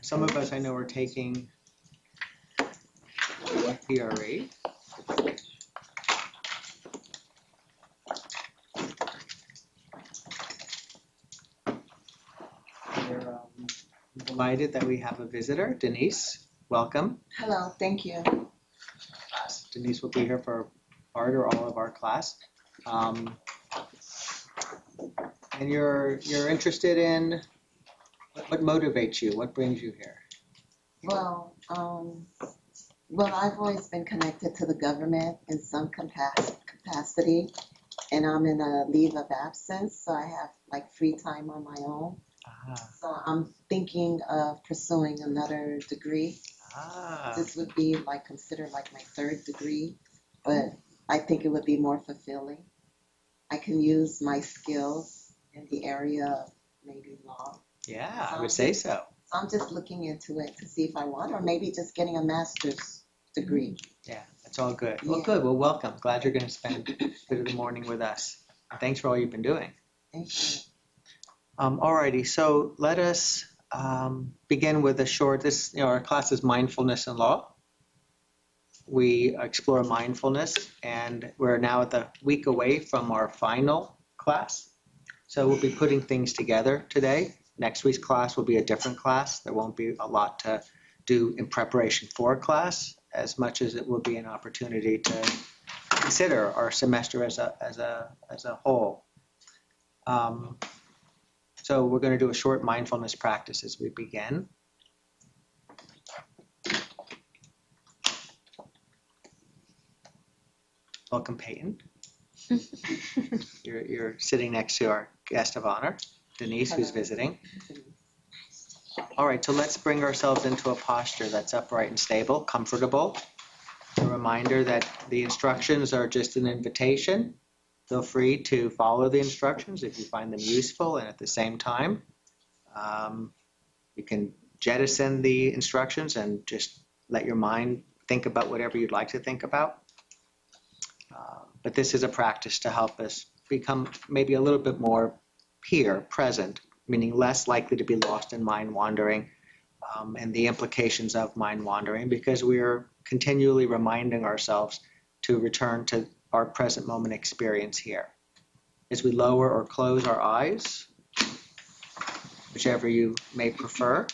Some of us I know are taking PRE. We're delighted that we have a visitor, Denise. Welcome. Hello, thank you. Denise will be here for part or all of our class. And you're interested in what motivates you? What brings you here? Well, I've always been connected to the government in some capacity, and I'm in a leave of absence, so I have like free time on my own. So I'm thinking of pursuing another degree. This would be like considered like my third degree, but I think it would be more fulfilling. I can use my skills in the area of maybe law. Yeah, I would say so. So I'm just looking into it to see if I want, or maybe just getting a master's degree. Yeah, that's all good. Well, good. Well, welcome. Glad you're going to spend a bit of the morning with us. And thanks for all you've been doing. Thank you. Alrighty, so let us begin with a short, our class is Mindfulness and Law. We explore mindfulness, and we're now at the week away from our final class. So we'll be putting things together today. Next week's class will be a different class. There won't be a lot to do in preparation for class, as much as it will be an opportunity to consider our semester as a whole. So we're going to do a short mindfulness practice as we begin. Welcome, Peyton. You're sitting next to our guest of honor, Denise, who's visiting. All right, so let's bring ourselves into a posture that's upright and stable, comfortable. A reminder that the instructions are just an invitation. Feel free to follow the instructions if you find them useful, and at the same time, you can jettison the instructions and just let your mind think about whatever you'd like to think about. But this is a practice to help us become maybe a little bit more here, present, meaning less likely to be lost in mind wandering and the implications of mind wandering, because we're continually reminding ourselves to return to our present moment experience here. As we lower or close our eyes, whichever you may prefer,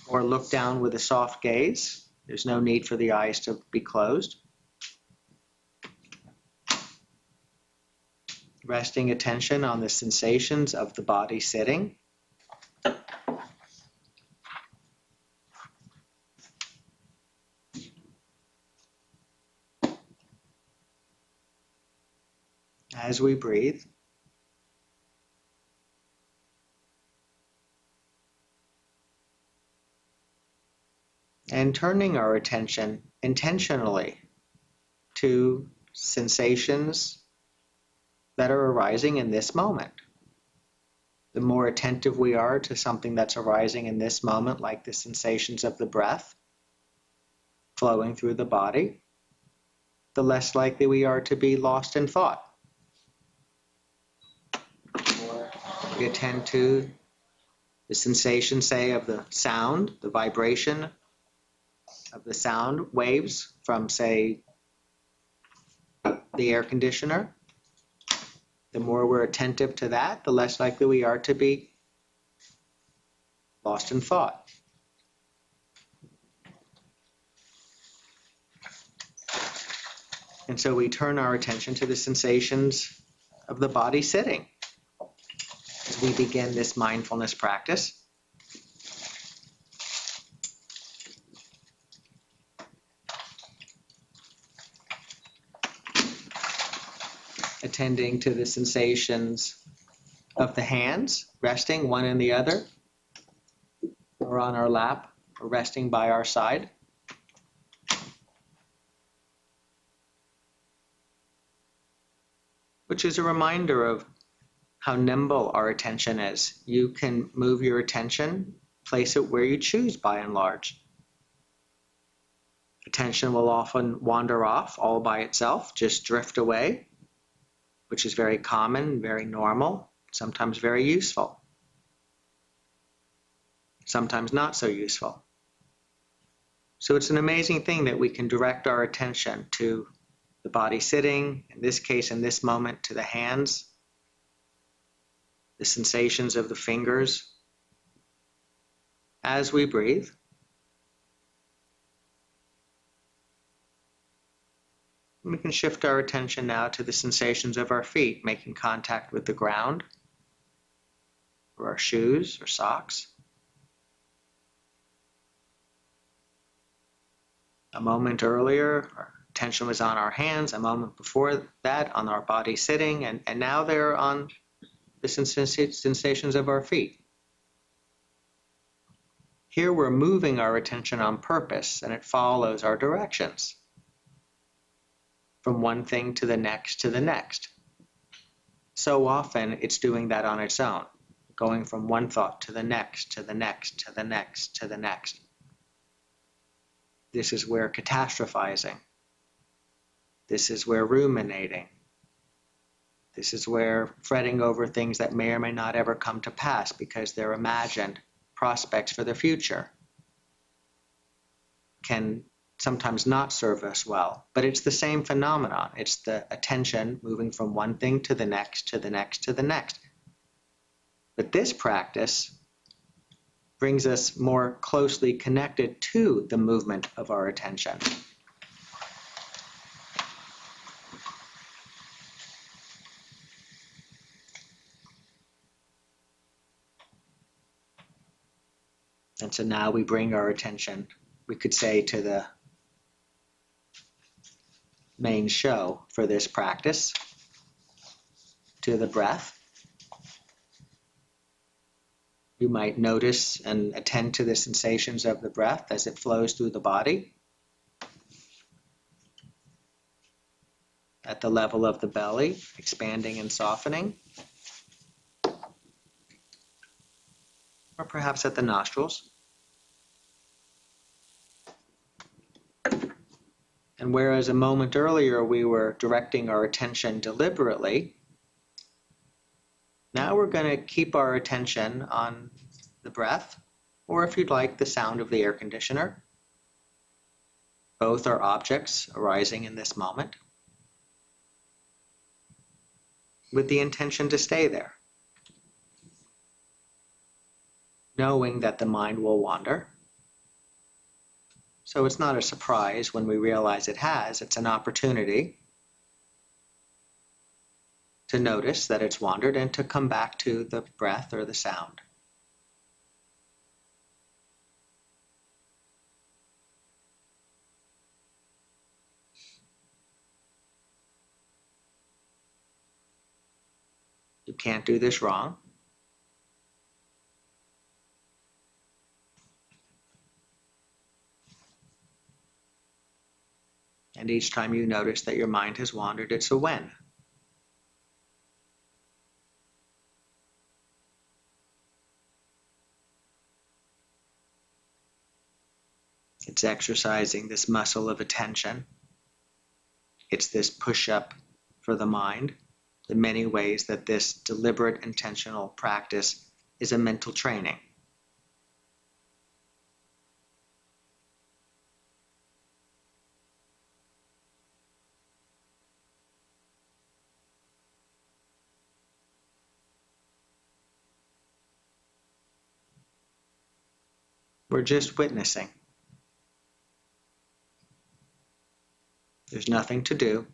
or look down with a soft gaze, there's no need for the eyes to be closed. Resting attention on the sensations of the body sitting. As we breathe. And turning our attention intentionally to sensations that are arising in this moment. The more attentive we are to something that's arising in this moment, like the sensations of the breath flowing through the body, the less likely we are to be lost in thought. Or we attend to the sensation, say, of the sound, the vibration of the sound waves from, say, the air conditioner. The more we're attentive to that, the less likely we are to be lost in thought. And so we turn our attention to the sensations of the body sitting as we begin this mindfulness practice. Attending to the sensations of the hands, resting one in the other, or on our lap, or resting by our side. Which is a reminder of how nimble our attention is. You can move your attention, place it where you choose by and large. Attention will often wander off all by itself, just drift away, which is very common, very normal, sometimes very useful. sometimes not so useful. So it's an amazing thing that we can direct our attention to the body sitting, in this case, in this moment, to the hands, the sensations of the fingers as we breathe. We can shift our attention now to the sensations of our feet, making contact with the ground, or our shoes or socks. A moment earlier, our attention was on our hands. A moment before that, on our body sitting. And now they're on the sensations of our feet. Here we're moving our attention on purpose, and it follows our directions from one thing to the next to the next. So often it's doing that on its own, going from one thought to the next, to the next, to the next, to the next. This is where catastrophizing, this is where ruminating, this is where fretting over things that may or may not ever come to pass because they're imagined prospects for the future can sometimes not serve us well. But it's the same phenomenon. It's the attention moving from one thing to the next, to the next, to the next. But this practice brings us more closely connected to the movement of our attention. And so now we bring our attention, we could say, to the main show for this practice, to the breath. You might notice and attend to the sensations of the breath as it flows through the body. At the level of the belly, expanding and softening. Or perhaps at the nostrils. And whereas a moment earlier we were directing our attention deliberately, now we're going to keep our attention on the breath, or if you'd like, the sound of the air conditioner. Both are objects arising in this moment, with the intention to stay there, knowing that the mind will wander. So it's not a surprise when we realize it has. It's an opportunity to notice that it's wandered and to come back to the breath or the sound. You can't do this wrong. And each time you notice that your mind has wandered, it's a when. It's exercising this muscle of attention. It's this push-up for the mind. The many ways that this deliberate, intentional practice is a mental training. We're just witnessing. There's nothing to do.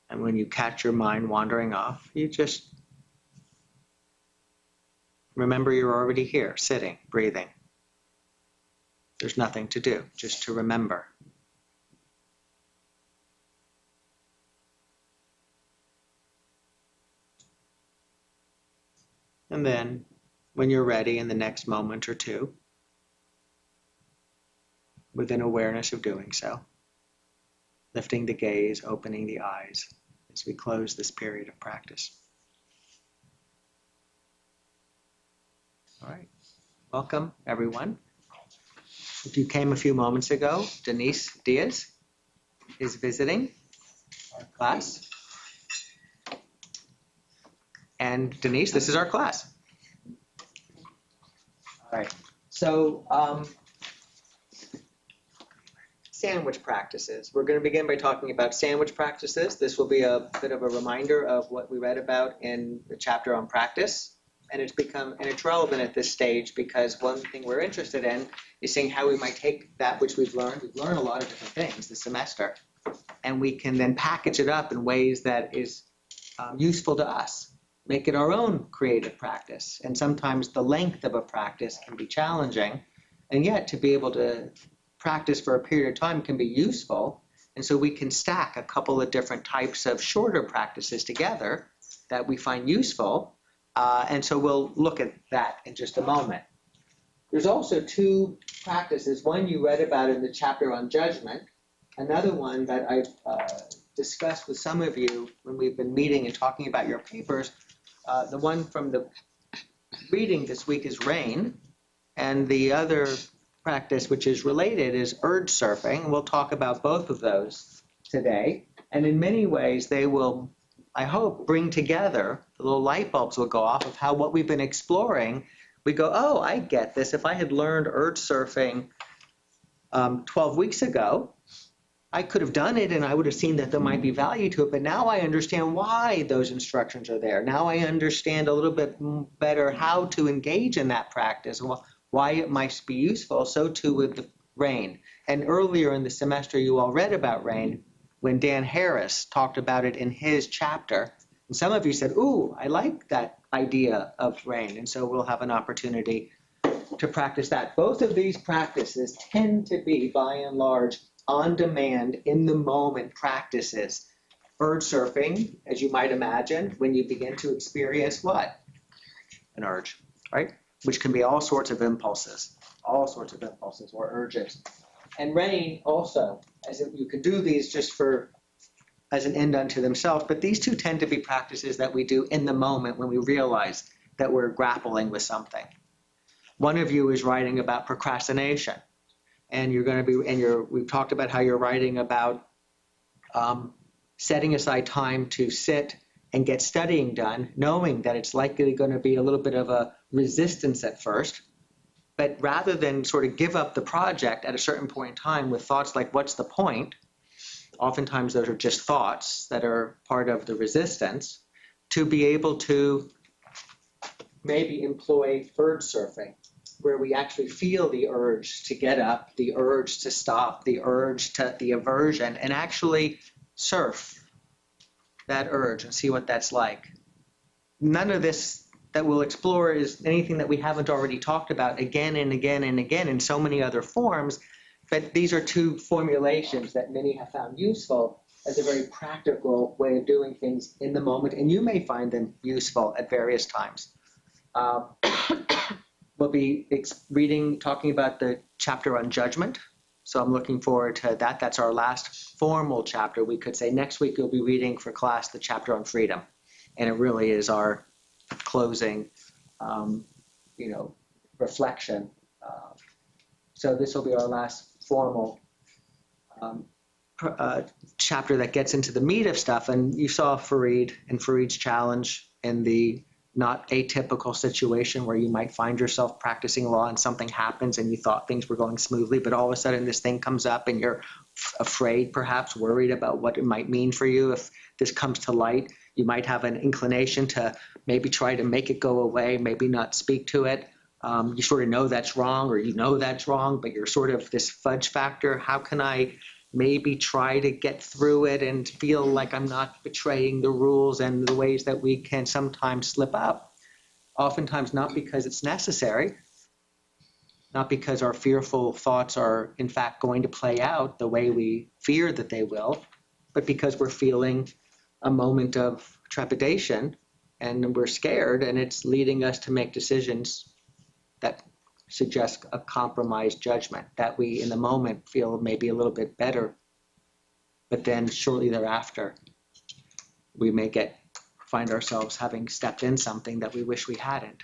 And when you catch your mind wandering off, you just remember you're already here, sitting, breathing. There's nothing to do, just to remember. And then, when you're ready in the next moment or two, with an awareness of doing so, lifting the gaze, opening the eyes as we close this period of practice. All right, welcome everyone. If you came a few moments ago, Denise Diaz is visiting our class. And And Denise, this is our class. All right. So sandwich practices. We're going to begin by talking about sandwich practices. This will be a bit of a reminder of what we read about in the chapter on practice. And it's relevant at this stage because one thing we're interested in is seeing how we might take that which we've learned. We've learned a lot of different things this semester, and we can then package it up in ways that is useful to us, make it our own creative practice. And sometimes the length of a practice can be challenging, and yet to be able to practice for a period of time can be useful. And so we can stack a couple of different types of shorter practices together that we find useful. And so we'll look at that in just a moment. There's also two practices. One you read about in the chapter on judgment. Another one that I've discussed with some of you when we've been meeting and talking about your papers. The one from the reading this week is rain. And the other practice which is related is urge surfing. We'll talk about both of those today. And in many ways they will, I hope, bring together, the little light bulbs will go off of how what we've been exploring, we go, oh, I get this. If I had learned urge surfing 12 weeks ago, I could have done it and I would have seen that there might be value to it. But now I understand why those instructions are there. Now I understand a little bit better how to engage in that practice, why it might be useful. So too with the rain. And earlier in the semester, you all read about rain when Dan Harris talked about it in his chapter. And some of you said, ooh, I like that idea of rain. And so we'll have an opportunity to practice that. Both of these practices tend to be, by and large, on-demand, in-the-moment practices. Urge surfing, as you might imagine, when you begin to experience what? An urge, right? Which can be all sorts of impulses or urges. And rain also, as if you could do these just as an end unto themselves, but these two tend to be practices that we do in the moment when we realize that we're grappling with something. One of you is writing about procrastination, and we've talked about how you're writing about setting aside time to sit and get studying done, knowing that it's likely going to be a little bit of a resistance at first. But rather than sort of give up the project at a certain point in time with thoughts like, what's the point? Oftentimes those are just thoughts that are part of the resistance, to be able to maybe employ urge surfing, where we actually feel the urge to get up, the urge to stop, the aversion, and actually surf that urge and see what that's like. None of this that we'll explore is anything that we haven't already talked about again and again and again in so many other forms, but these are two formulations that many have found useful as a very practical way of doing things in the moment, and you may find them useful at various times. We'll be talking about the chapter on judgment, so I'm looking forward to that. That's our last formal chapter. We could say next week you'll be reading for class the chapter on freedom, and it really is our closing, reflection. So this will be our last formal chapter that gets into the meat of stuff. And you saw Fareed and Fareed's challenge in the not atypical situation where you might find yourself practicing law and something happens and you thought things were going smoothly, but all of a sudden this thing comes up and you're afraid, perhaps worried about what it might mean for you if this comes to light. You might have an inclination to maybe try to make it go away, maybe not speak to it. You sort of know that's wrong, or you know that's wrong, but you're sort of this fudge factor. How can I maybe try to get through it and feel like I'm not betraying the rules and the ways that we can sometimes slip up? Oftentimes not because it's necessary, not because our fearful thoughts are in fact going to play out the way we fear that they will, but because we're feeling a moment of trepidation and we're scared, and it's leading us to make decisions that suggest a compromised judgment that we in the moment feel maybe a little bit better, but then shortly thereafter we may find ourselves having stepped in something that we wish we hadn't.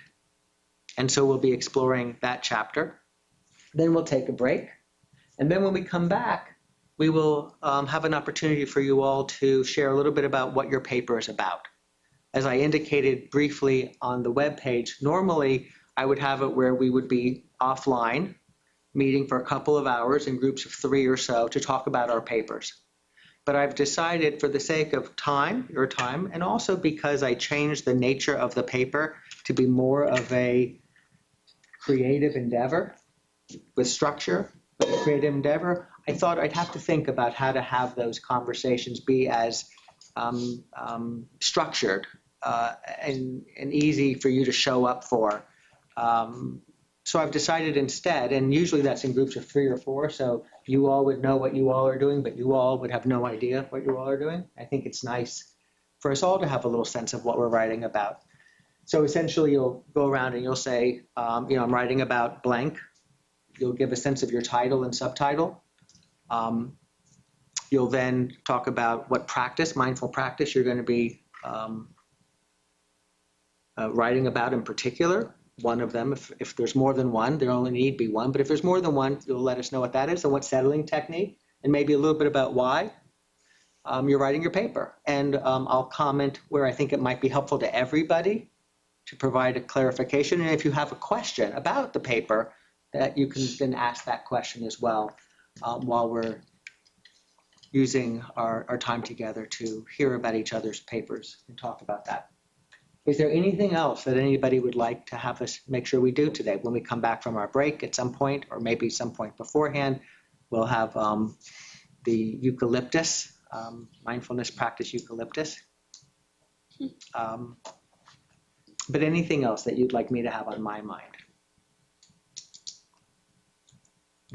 And so we'll be exploring that chapter. Then we'll take a break, and then when we come back we will have an opportunity for you all to share a little bit about what your paper is about. as I indicated briefly on the webpage, normally I would have it where we would be offline, meeting for a couple of hours in groups of 3 or so to talk about our papers. But I've decided, for the sake of time, your time, and also because I changed the nature of the paper to be more of a creative endeavor with structure, but a creative endeavor, I thought I'd have to think about how to have those conversations be as structured and easy for you to show up for. So I've decided instead, and usually that's in groups of 3 or 4, so you all would know what you all are doing, but you all would have no idea what you all are doing. I think it's nice for us all to have a little sense of what we're writing about. So essentially you'll go around and you'll say, I'm writing about blank. You'll give a sense of your title and subtitle. You'll then talk about what practice, mindful practice, you're going to be writing about in particular. One of them, if there's more than one, there only need be one. But if there's more than one, you'll let us know what that is and what settling technique, and maybe a little bit about why you're writing your paper. And I'll comment where I think it might be helpful to everybody to provide a clarification. And if you have a question about the paper, that you can then ask that question as well while we're using our time together to hear about each other's papers and talk about that. Is there anything else that anybody would like to have us make sure we do today? When we come back from our break at some point, or maybe some point beforehand, we'll have the eucalyptus, mindfulness practice eucalyptus. But anything else that you'd like me to have on my mind?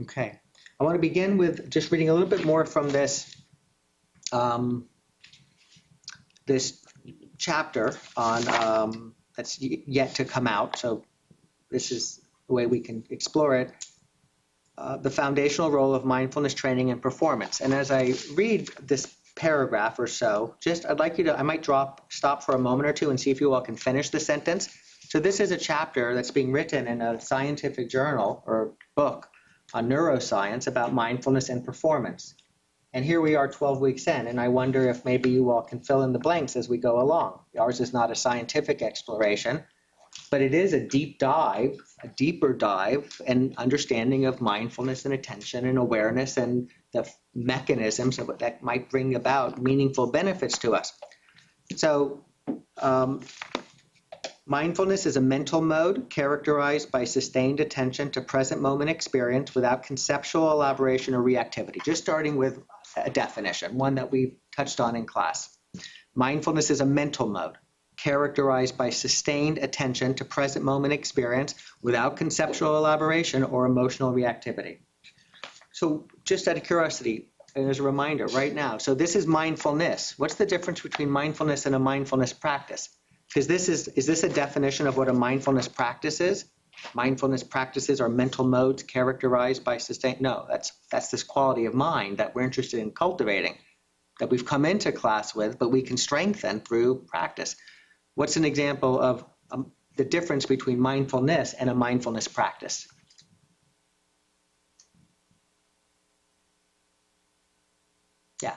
Okay, I want to begin with just reading a little bit more from this this chapter on that's yet to come out. So this is the way we can explore it. The foundational role of mindfulness training and performance. And as I read this paragraph or so, I might stop for a moment or two and see if you all can finish the sentence. So this is a chapter that's being written in a scientific journal or book on neuroscience about mindfulness and performance. And here we are 12 weeks in, and I wonder if maybe you all can fill in the blanks as we go along. Ours is not a scientific exploration, but it is a deeper dive and understanding of mindfulness and attention and awareness and the mechanisms of what that might bring about meaningful benefits to us. So mindfulness is a mental mode characterized by sustained attention to present moment experience without conceptual elaboration or reactivity. Just starting with a definition, one that we've touched on in class. Mindfulness is a mental mode characterized by sustained attention to present moment experience without conceptual elaboration or emotional reactivity. So just out of curiosity, and as a reminder right now, so this is mindfulness. What's the difference between mindfulness and a mindfulness practice? Because is this a definition of what a mindfulness practice is? Mindfulness practices are mental modes characterized by sustained. No, that's this quality of mind that we're interested in cultivating, that we've come into class with, but we can strengthen through practice. What's an example of the difference between mindfulness and a mindfulness practice? Yeah.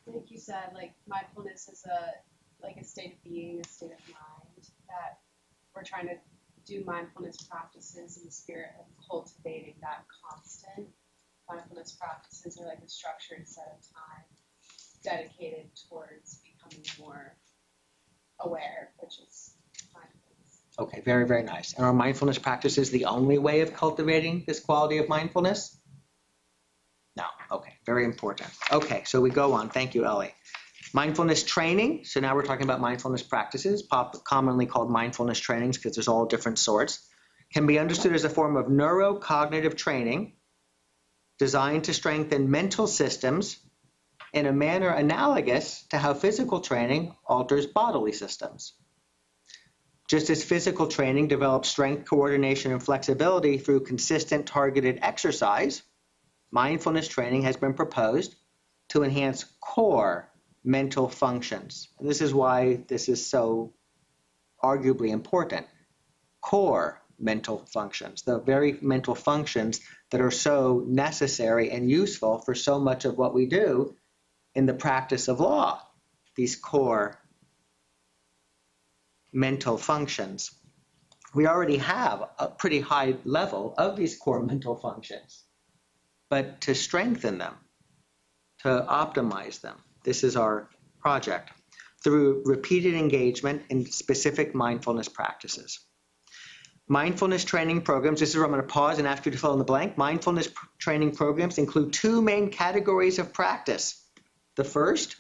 Like you said, like mindfulness is a state of being, a state of mind, that we're trying to do mindfulness practices in the spirit of cultivating that constant. Mindfulness practices are like a structured set of time dedicated towards becoming more aware, which is mindfulness. Okay, very, very nice. And are mindfulness practices the only way of cultivating this quality of mindfulness? No. Okay, very important. Okay, so we go on. Thank you, Ellie. Mindfulness training. So now we're talking about mindfulness practices, commonly called mindfulness trainings because there's all different sorts, can be understood as a form of neurocognitive training designed to strengthen mental systems in a manner analogous to how physical training alters bodily systems. Just as physical training develops strength, coordination, and flexibility through consistent targeted exercise, mindfulness training has been proposed to enhance core mental functions. And this is why this is so arguably important. Core mental functions, the very mental functions that are so necessary and useful for so much of what we do in the practice of law, these core mental functions. We already have a pretty high level of these core mental functions, but to strengthen them, to optimize them, this is our project through repeated engagement in specific mindfulness practices. Mindfulness training programs, this is where I'm going to pause and ask you to fill in the blank. Mindfulness training programs include two main categories of practice. The first,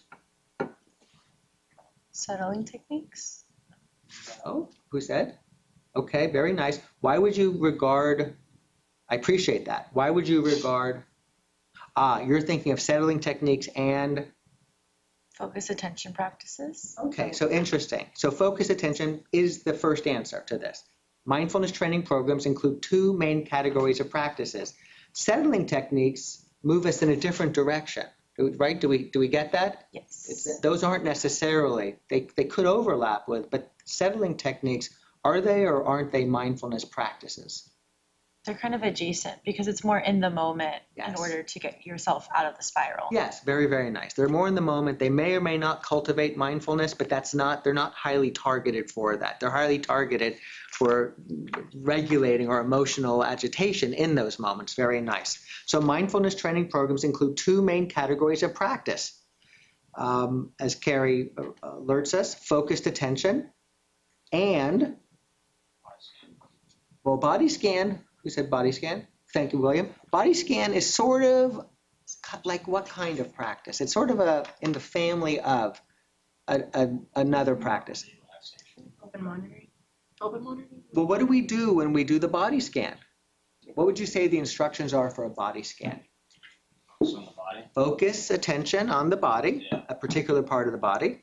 Settling techniques. oh, who said? Okay, very nice. Why would you regard, I appreciate that. Why would you regard, you're thinking of settling techniques and, Focus attention practices. okay, so interesting. So focus attention is the first answer to this. Mindfulness training programs include two main categories of practices. Settling techniques move us in a different direction, right? Do we get that? Yes. Those aren't necessarily, they could overlap with, but settling techniques, are they or aren't they mindfulness practices? They're kind of adjacent because it's more in the moment in Yes. order to get yourself out of the spiral. Yes, very, very nice. They're more in the moment. They may or may not cultivate mindfulness, but they're not highly targeted for that. They're highly targeted for regulating our emotional agitation in those moments. Very nice. So mindfulness training programs include two main categories of practice. As Carrie alerts us, focused attention and, well, body scan. Who said body scan? Thank you, William. Body scan is sort of like what kind of practice? It's sort of in the family of another practice. Open monitoring. Open monitoring? Well, what do we do when we do the body scan? What would you say the instructions are for a body scan? Focus on the body. Focus attention on the body, Yeah. a particular part of the body.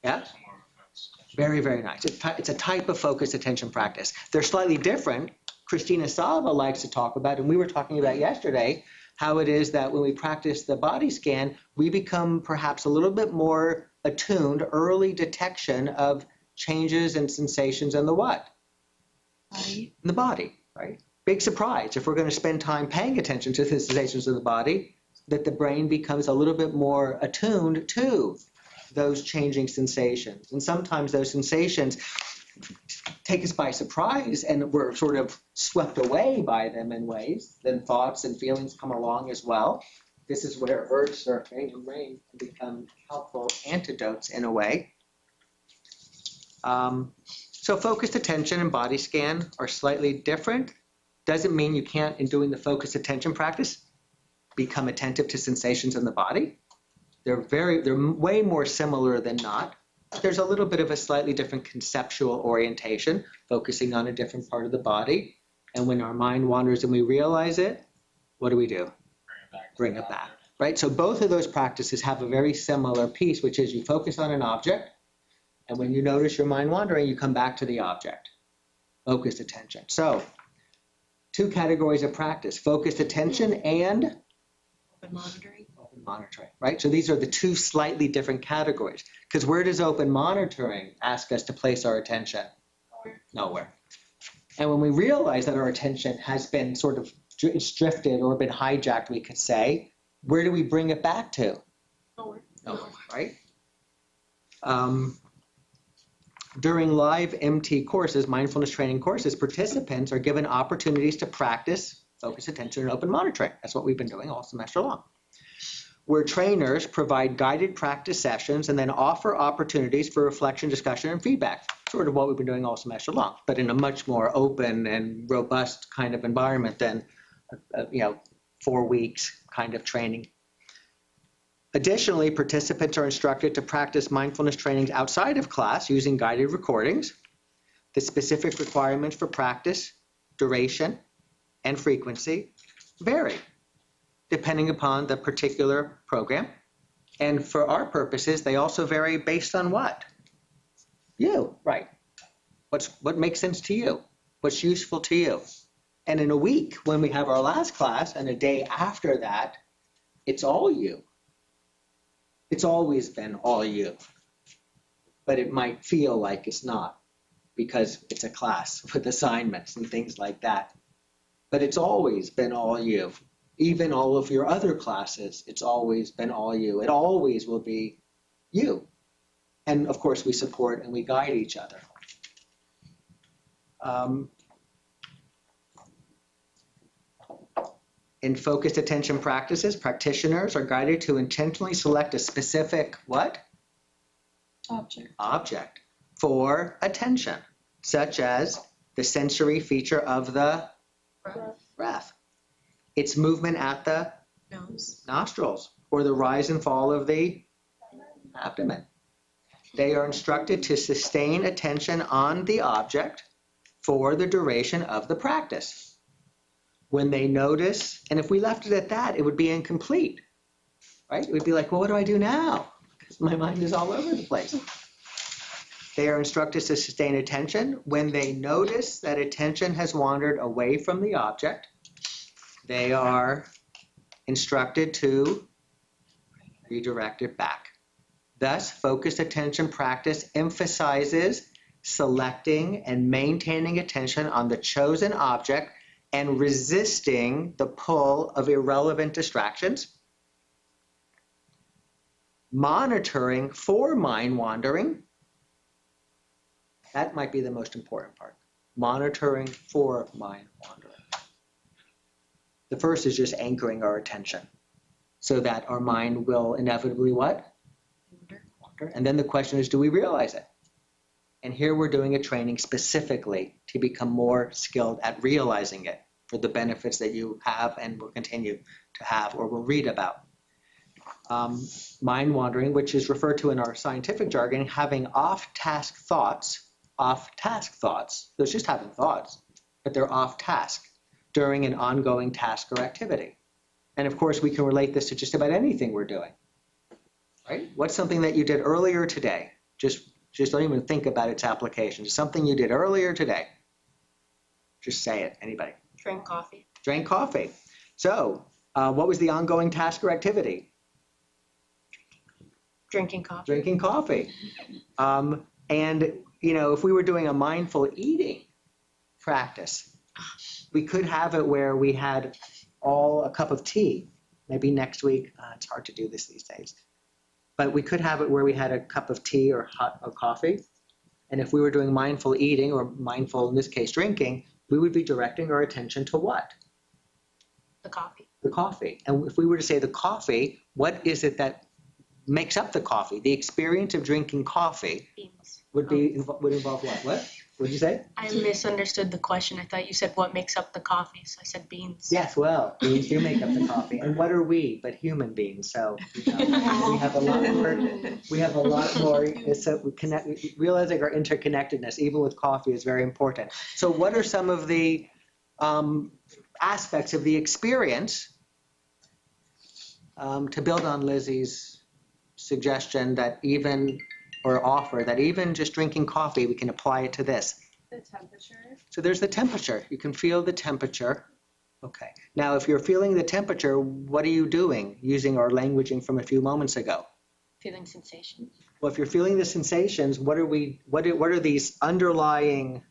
Yeah? It's more of a focus attention. Very, very nice. It's a type of focused attention practice. They're slightly different. Christina Sava likes to talk about, and we were talking about yesterday, how it is that when we practice the body scan, we become perhaps a little bit more attuned, early detection of changes and sensations in the what? Body. In the body, right? Big surprise if we're going to spend time paying attention to the sensations of the body, that the brain becomes a little bit more attuned to those changing sensations. And sometimes those sensations take us by surprise and we're sort of swept away by them in ways. Then thoughts and feelings come along as well. This is where urge surfing and rain can become helpful antidotes in a way. So focused attention and body scan are slightly different. Doesn't mean you can't, in doing the focused attention practice, become attentive to sensations in the body. They're way more similar than not. There's a little bit of a slightly different conceptual orientation, focusing on a different part of the body. And when our mind wanders and we realize it, what do we do? Bring it back, right? So both of those practices have a very similar piece, which is you focus on an object, and when you notice your mind wandering, you come back to the object. Focused attention. So, two categories of practice, focused attention and Open monitoring. open monitoring, right? So these are the two slightly different categories. Because where does open monitoring ask us to place our attention? Nowhere. And when we realize that our attention has been sort of drifted or been hijacked, we could say, where do we bring it back to? Nowhere. Nowhere, right? During live MT courses, mindfulness training courses, participants are given opportunities to practice focus attention and open monitoring. That's what we've been doing all semester long. Where trainers provide guided practice sessions and then offer opportunities for reflection, discussion, and feedback. Sort of what we've been doing all semester long, but in a much more open and robust kind of environment than, 4 weeks kind of training. Additionally, participants are instructed to practice mindfulness trainings outside of class using guided recordings. The specific requirements for practice, duration, and frequency vary depending upon the particular program. And for our purposes, they also vary based on what? You, right. What makes sense to you? What's useful to you? And in a week, when we have our last class, and a day after that, it's all you. It's always been all you. But it might feel like it's not, because it's a class with assignments and things like that. But it's always been all you. Even all of your other classes, it's always been all you. It always will be you. And of course, we support and we guide each other. In focused attention practices, practitioners are guided to intentionally select a specific what? Object for attention, such as the sensory feature of the breath, its movement at the nostrils, or the rise and fall of the abdomen. They are instructed to sustain attention on the object for the duration of the practice. When they notice, and if we left it at that, it would be incomplete, right? It would be like, well, what do I do now? Because my mind is all over the place. They are instructed to sustain attention. When they notice that attention has wandered away from the object, they are instructed to redirect it back. Thus, focused attention practice emphasizes selecting and maintaining attention on the chosen object and resisting the pull of irrelevant distractions, monitoring for mind wandering. That might be the most important part. Monitoring for mind wandering. The first is just anchoring our attention so that our mind will inevitably what? Wander. And then the question is, do we realize it? And here we're doing a training specifically to become more skilled at realizing it for the benefits that you have and will continue to have or will read about. Mind wandering, which is referred to in our scientific jargon, having off-task thoughts. So it's just having thoughts, but they're off-task during an ongoing task or activity. And of course, we can relate this to just about anything we're doing, right? What's something that you did earlier today? Just don't even think about its application. Something you did earlier today. Just say it, anybody. Drink coffee. Drank coffee. So, what was the ongoing task or activity? Drinking coffee. Drinking coffee. And, if we were doing a mindful eating practice, we could have it where we had a cup of tea. Maybe next week, it's hard to do this these days. But we could have it where we had a cup of tea or coffee. And if we were doing mindful eating or mindful, in this case, drinking, we would be directing our attention to what? The coffee. The coffee. And if we were to say the coffee, what is it that makes up the coffee? The experience of drinking coffee Beans. would involve what? What? What did you say? I misunderstood the question. I thought you said what makes up the coffee, so I said beans. Yes, well, beans do make up the coffee. And what are we but human beings? So we have a lot more. So realizing our interconnectedness, even with coffee, is very important. So what are some of the aspects of the experience, to build on Lizzie's suggestion offer that even just drinking coffee, we can apply it to this? The temperature. So there's the temperature. You can feel the temperature. Okay. Now, if you're feeling the temperature, what are you doing using our languaging from a few moments ago? Feeling sensations. Well, if you're feeling the sensations, what are these underlying,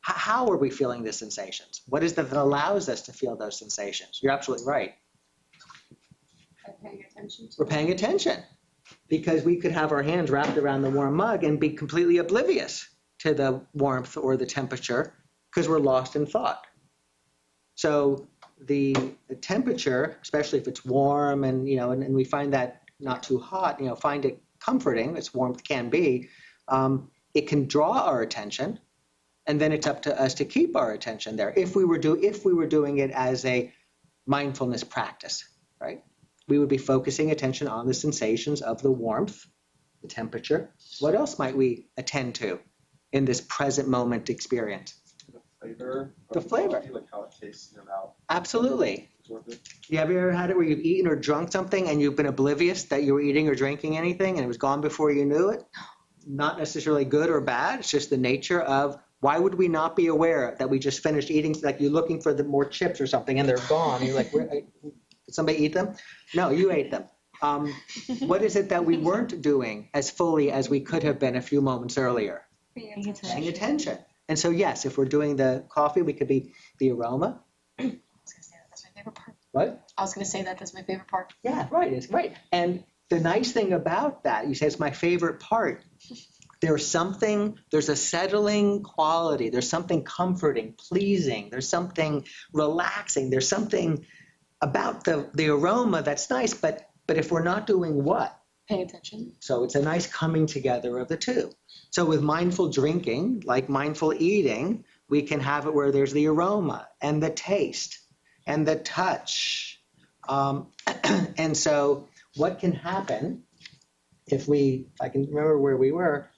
how are we feeling the sensations? What is that allows us to feel those sensations? You're absolutely right. By paying attention to. We're paying attention. Because we could have our hands wrapped around the warm mug and be completely oblivious to the warmth or the temperature because we're lost in thought. So the temperature, especially if it's warm and and we find that not too hot, find it comforting, as warmth can be, it can draw our attention, and then it's up to us to keep our attention there. If we were doing it as a mindfulness practice, right? We would be focusing attention on the sensations of the warmth, the temperature. What else might we attend to in this present moment experience? The flavor. Like how it tastes in your mouth. Absolutely. You have you ever had it where you've eaten or drunk something and you've been oblivious that you were eating or drinking anything and it was gone before you knew it? Not necessarily good or bad. It's just the nature of, why would we not be aware that we just finished eating, like you're looking for the more chips or something and they're gone. You're like, did somebody eat them? No, you ate them. What is it that we weren't doing as fully as we could have been a few moments earlier? Paying attention. And so, yes, if we're doing the coffee, we could be the aroma. I was gonna say that's my favorite part. What? I was gonna say that's my favorite part. Yeah, right. It's right. And the nice thing about that, you say it's my favorite part. there's a settling quality, there's something comforting, pleasing, there's something relaxing, there's something about the aroma that's nice, but if we're not doing what? Paying attention. So it's a nice coming together of the two. So with mindful drinking, like mindful eating, we can have it where there's the aroma and the taste and the touch. And so what can happen if I can remember where we were,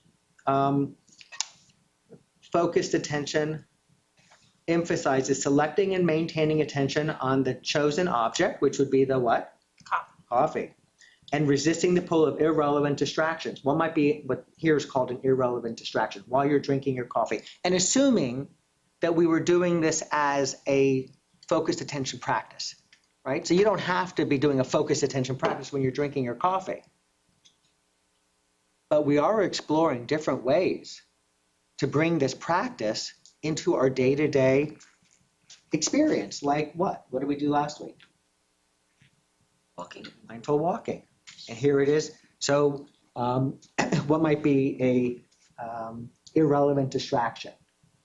focused attention emphasizes selecting and maintaining attention on the chosen object, which would be the what? Coffee. And resisting the pull of irrelevant distractions. What might be what here is called an irrelevant distraction while you're drinking your coffee. And assuming that we were doing this as a focused attention practice, right? So you don't have to be doing a focused attention practice when you're drinking your coffee. But we are exploring different ways to bring this practice into our day-to-day experience. Like what? What did we do last week? Walking. Mindful walking. And here it is. So what might be a irrelevant distraction?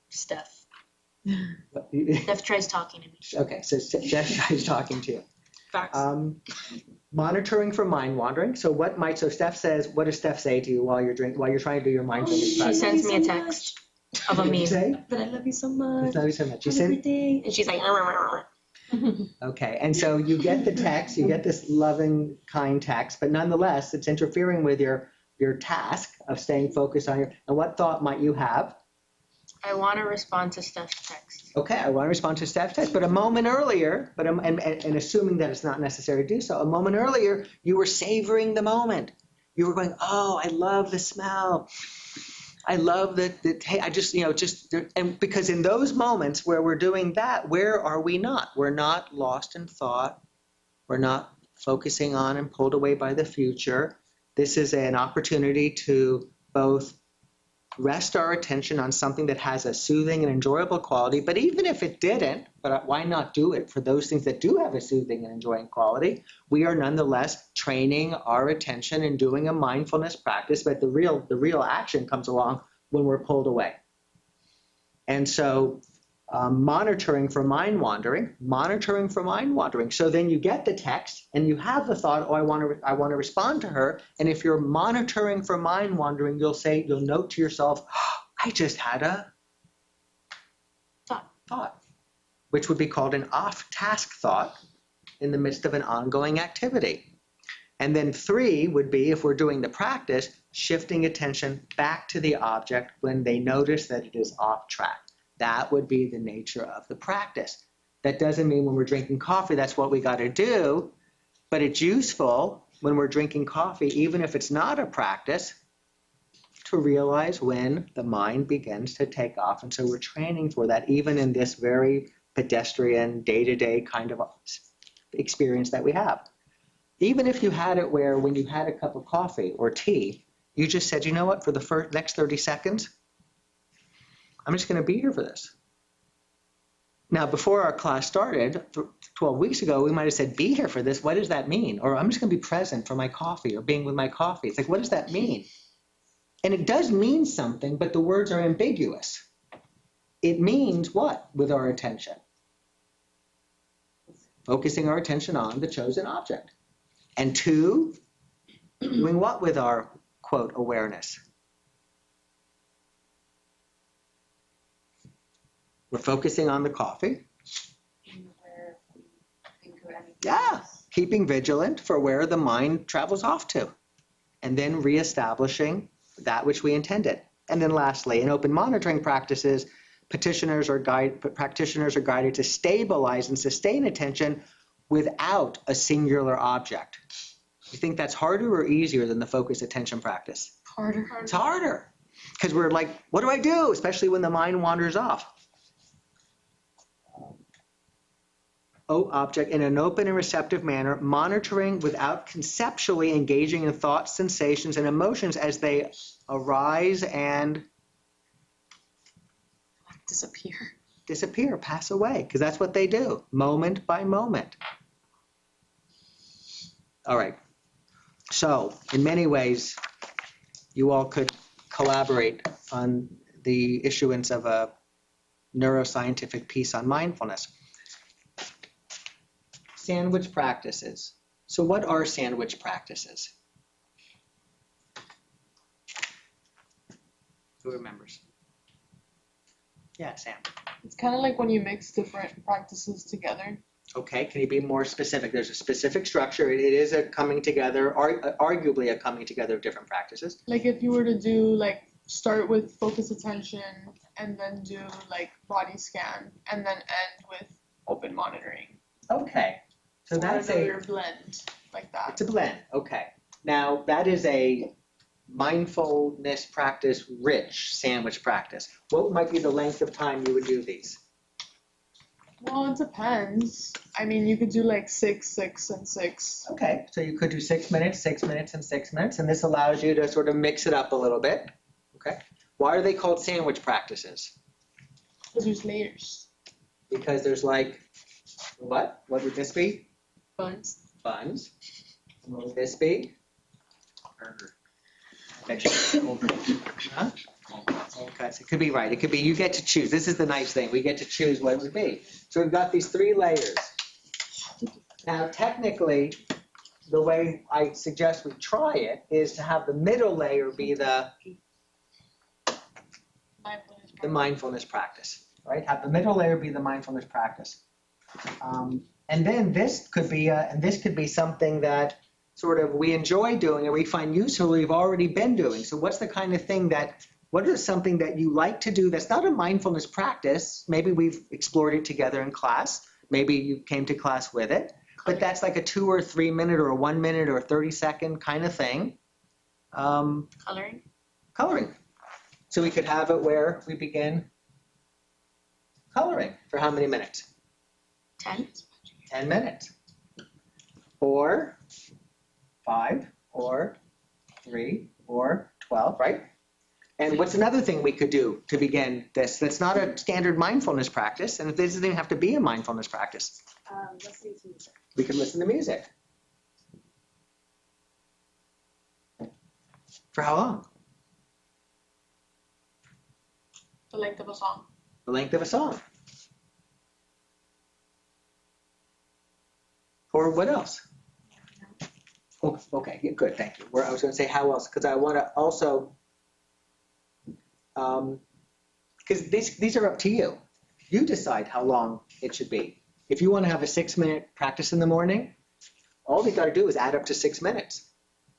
Steph. Okay, Steph tries talking to me. so Jeff is talking to you. Facts. Monitoring for mind wandering. So Steph says, what does Steph say to you while you're trying to do your mindfulness She practice? sends me a text of a What did you meme. say? But I love you so much. It's not so much. You Have a said, great day. And she's like, okay, and so you get the text, you get this loving, kind text, but nonetheless, it's interfering with your task of staying focused on and what thought might you have? I want to respond to Steph's text. Okay, I want to respond to Steph's text, but a moment earlier, and assuming that it's not necessary to do so, a moment earlier, you were savoring the moment. You were going, oh, I love the smell. I love the hey, I just, and because in those moments where we're doing that, where are we not? We're not lost in thought. We're not focusing on and pulled away by the future. This is an opportunity to both rest our attention on something that has a soothing and enjoyable quality, but even if it didn't, but why not do it for those things that do have a soothing and enjoying quality? We are nonetheless training our attention and doing a mindfulness practice, but the real action comes along when we're pulled away. And so monitoring for mind wandering. So then you get the text and you have the thought, oh, I want to respond to her. And if you're monitoring for mind wandering, you'll note to yourself, oh, I just had a thought, which would be called an off-task thought in the midst of an ongoing activity. And then 3 would be, if we're doing the practice, shifting attention back to the object when they notice that it is off track. That would be the nature of the practice. That doesn't mean when we're drinking coffee, that's what we got to do, but it's useful when we're drinking coffee, even if it's not a practice, to realize when the mind begins to take off. And so we're training for that, even in this very pedestrian, day-to-day kind of experience that we have. Even if you had it where when you had a cup of coffee or tea, you just said, you know what, for the next 30 seconds, I'm just going to be here for this. Now, before our class started, 12 weeks ago, we might have said, be here for this. What does that mean? Or I'm just going to be present for my coffee or being with my coffee. It's like, what does that mean? And it does mean something, but the words are ambiguous. It means what with our attention? Focusing our attention on the chosen object. And 2, doing what with our, quote, awareness? We're focusing on the coffee. Yeah, keeping vigilant for where the mind travels off to. And then reestablishing that which we intended. And then lastly, in open monitoring practices, practitioners are guided to stabilize and sustain attention without a singular object. You think that's harder or easier than the focused attention practice? Harder. It's harder. Because we're like, what do I do? Especially when the mind wanders off. Object in an open and receptive manner, monitoring without conceptually engaging in thoughts, sensations, and emotions as they arise and disappear, pass away, because that's what they do, moment by moment. All right. So, in many ways, you all could collaborate on the issuance of a neuroscientific piece on mindfulness. Sandwich practices. So what are sandwich practices? Who remembers? Yeah, Sam. It's kind of like when you mix different practices together. Okay, can you be more specific? There's a specific structure. It is a coming together, arguably a coming together of different practices. Like if you were to do like start with focus attention and then do like body scan and then end with open monitoring. Okay, so Or that's another blend like that. it's a blend. Okay, now that is a mindfulness practice rich sandwich practice. What might be the length of time you would do these? Well, it depends. I mean, you could do like 6, 6, and 6. Okay, so you could do 6 minutes, 6 minutes, and 6 minutes, and this allows you to sort of mix it up a little bit. Okay, why are they called sandwich practices? Because there's layers. Because there's like, what? What would this be? Buns. Buns. And what would this be? Burger. Vegetable. Huh? Okay, so it could be right. It could be, you get to choose. This is the nice thing. We get to choose what it would be. So we've got these 3 layers. Now, technically, the way I suggest we try it is to have the middle layer be the mindfulness practice, right? Have the middle layer be the mindfulness practice. And then this could be something that sort of we enjoy doing and we find useful, we've already been doing. So what's the kind of thing what is something that you like to do that's not a mindfulness practice? Maybe we've explored it together in class. Maybe you came to class with it, but that's like a 2 or 3 minute or a 1 minute or 30-second kind of thing. Coloring. Coloring. So we could have it where we begin coloring for how many minutes? 10. 10 minutes. Or 5 or 3 or 12, right? And what's another thing we could do to begin this that's not a standard mindfulness practice, and it doesn't even have to be a mindfulness practice? Listening to music. We could listen to music. For how long? The length of a song. The length of a song. Or what else? Oh, okay, yeah, good, thank you. I was going to say how else, because I want to also, because these are up to you. You decide how long it should be. If you want to have a 6-minute practice in the morning, all you got to do is add up to 6 minutes.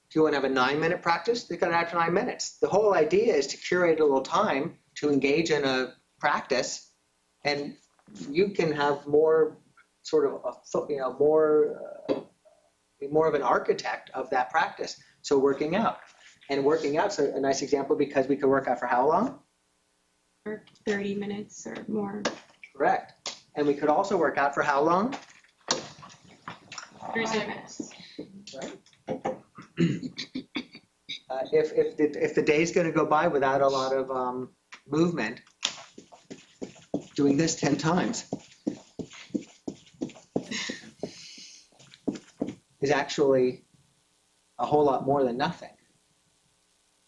If you want to have a 9-minute practice, you got to add to 9 minutes. The whole idea is to curate a little time to engage in a practice, and you can have more sort of, be more of an architect of that practice. So working out. And working out's a nice example because we could work out for how long? Or 30 minutes or more. Correct. And we could also work out for how long? 3 seconds. Right. If the day's going to go by without a lot of movement, doing this 10 times is actually a whole lot more than nothing.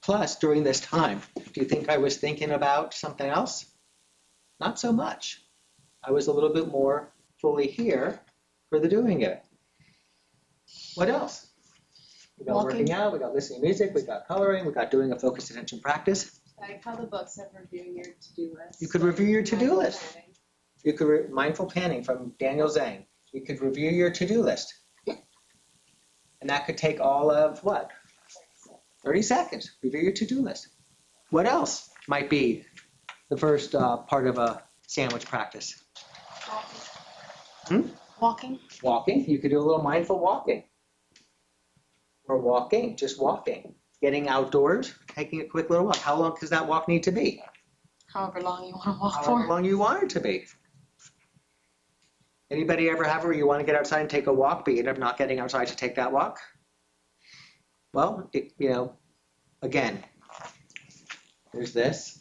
Plus, during this time, do you think I was thinking about something else? Not so much. I was a little bit more fully here for the doing it. What else? We got Walking. working out, we got listening to music, we got coloring, we got doing a focused attention practice. I like how the book said reviewing your to-do list. You could review your to-do Mindful list. planning. You could mindful planning from Daniel Zhang. You could review your to-do list. And that could take all of what? 30 seconds. Review your to-do list. What else might be the first part of a sandwich practice? Walking. Walking. You could do a little mindful walking. Or walking, just walking. Getting outdoors, taking a quick little walk. How long does that walk need to be? However long you want to walk How for. long you want it to be. Anybody ever have where you want to get outside and take a walk, but you end up not getting outside to take that walk? Well, again, there's this.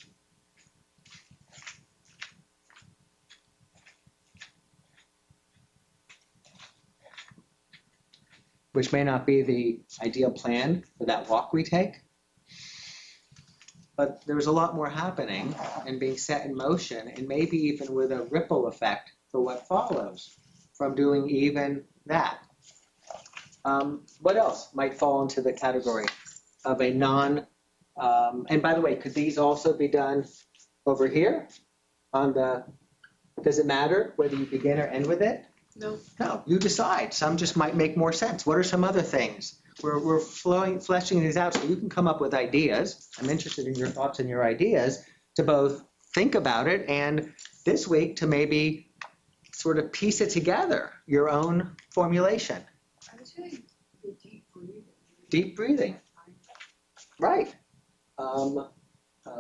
Which may not be the ideal plan for that walk we take. but there's a lot more happening and being set in motion, and maybe even with a ripple effect for what follows from doing even that. What else might fall into the category of a and by the way, could these also be done over here does it matter whether you begin or end with it? No. No, you decide. Some just might make more sense. What are some other things? We're fleshing these out so you can come up with ideas. I'm interested in your thoughts and your ideas to both think about it and this week to maybe sort of piece it together, your own formulation. I was really the deep breathing. Deep breathing. Right.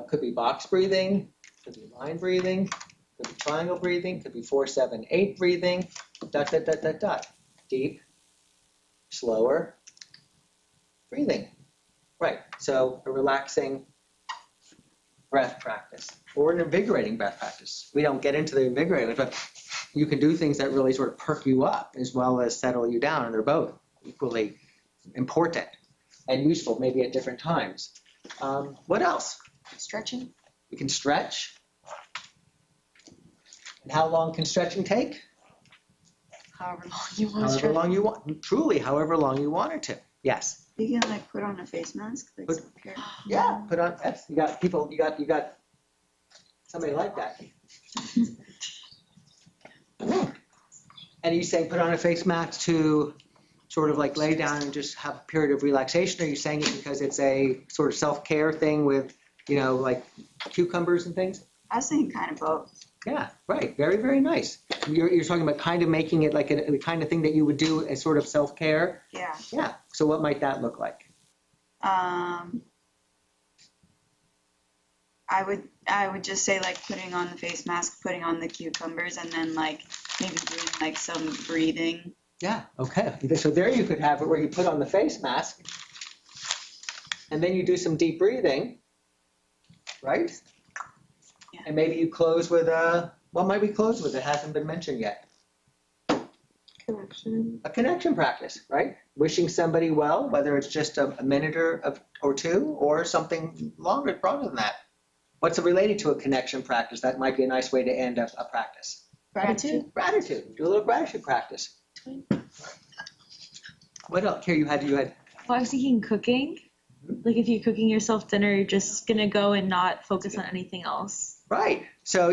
Could be box breathing, could be line breathing, could be triangle breathing, could be 4, 7, 8 breathing, ... Deep, slower breathing. Right. So a relaxing breath practice or an invigorating breath practice. We don't get into the invigorating, but you can do things that really sort of perk you up as well as settle you down, and they're both equally important and useful, maybe at different times. What else? Stretching? We can stretch. And how long can stretching take? However long you want to However stretch. long you want. Truly, however long you want it to. Yes. You can like put on a face mask. Like Put- self-care. Yeah. Put on. Yes. You got people. You got somebody like that. And are you saying put on a face mask to sort of like lay down and just have a period of relaxation? Are you saying it because it's a sort of self-care thing with, like cucumbers and things? I was thinking kind of both. Yeah, right. Very, very nice. You're talking about kind of making it like the kind of thing that you would do as sort of self-care? Yeah. Yeah. So what might that look like? I would just say like putting on the face mask, putting on the cucumbers, and then like maybe doing like some breathing. Yeah, okay. So there you could have it where you put on the face mask and then you do some deep breathing, right? Yeah. And maybe you close with what might we close with? It hasn't been mentioned yet. Connection. A connection practice, right? Wishing somebody well, whether it's just a minute or two or something longer, broader than that. What's related to a connection practice? That might be a nice way to end a practice. Gratitude? Gratitude. Do a little gratitude practice. What else? Here you had. Well, I was thinking cooking. Like if you're cooking yourself dinner, you're just gonna go and not focus on anything else. Right. So,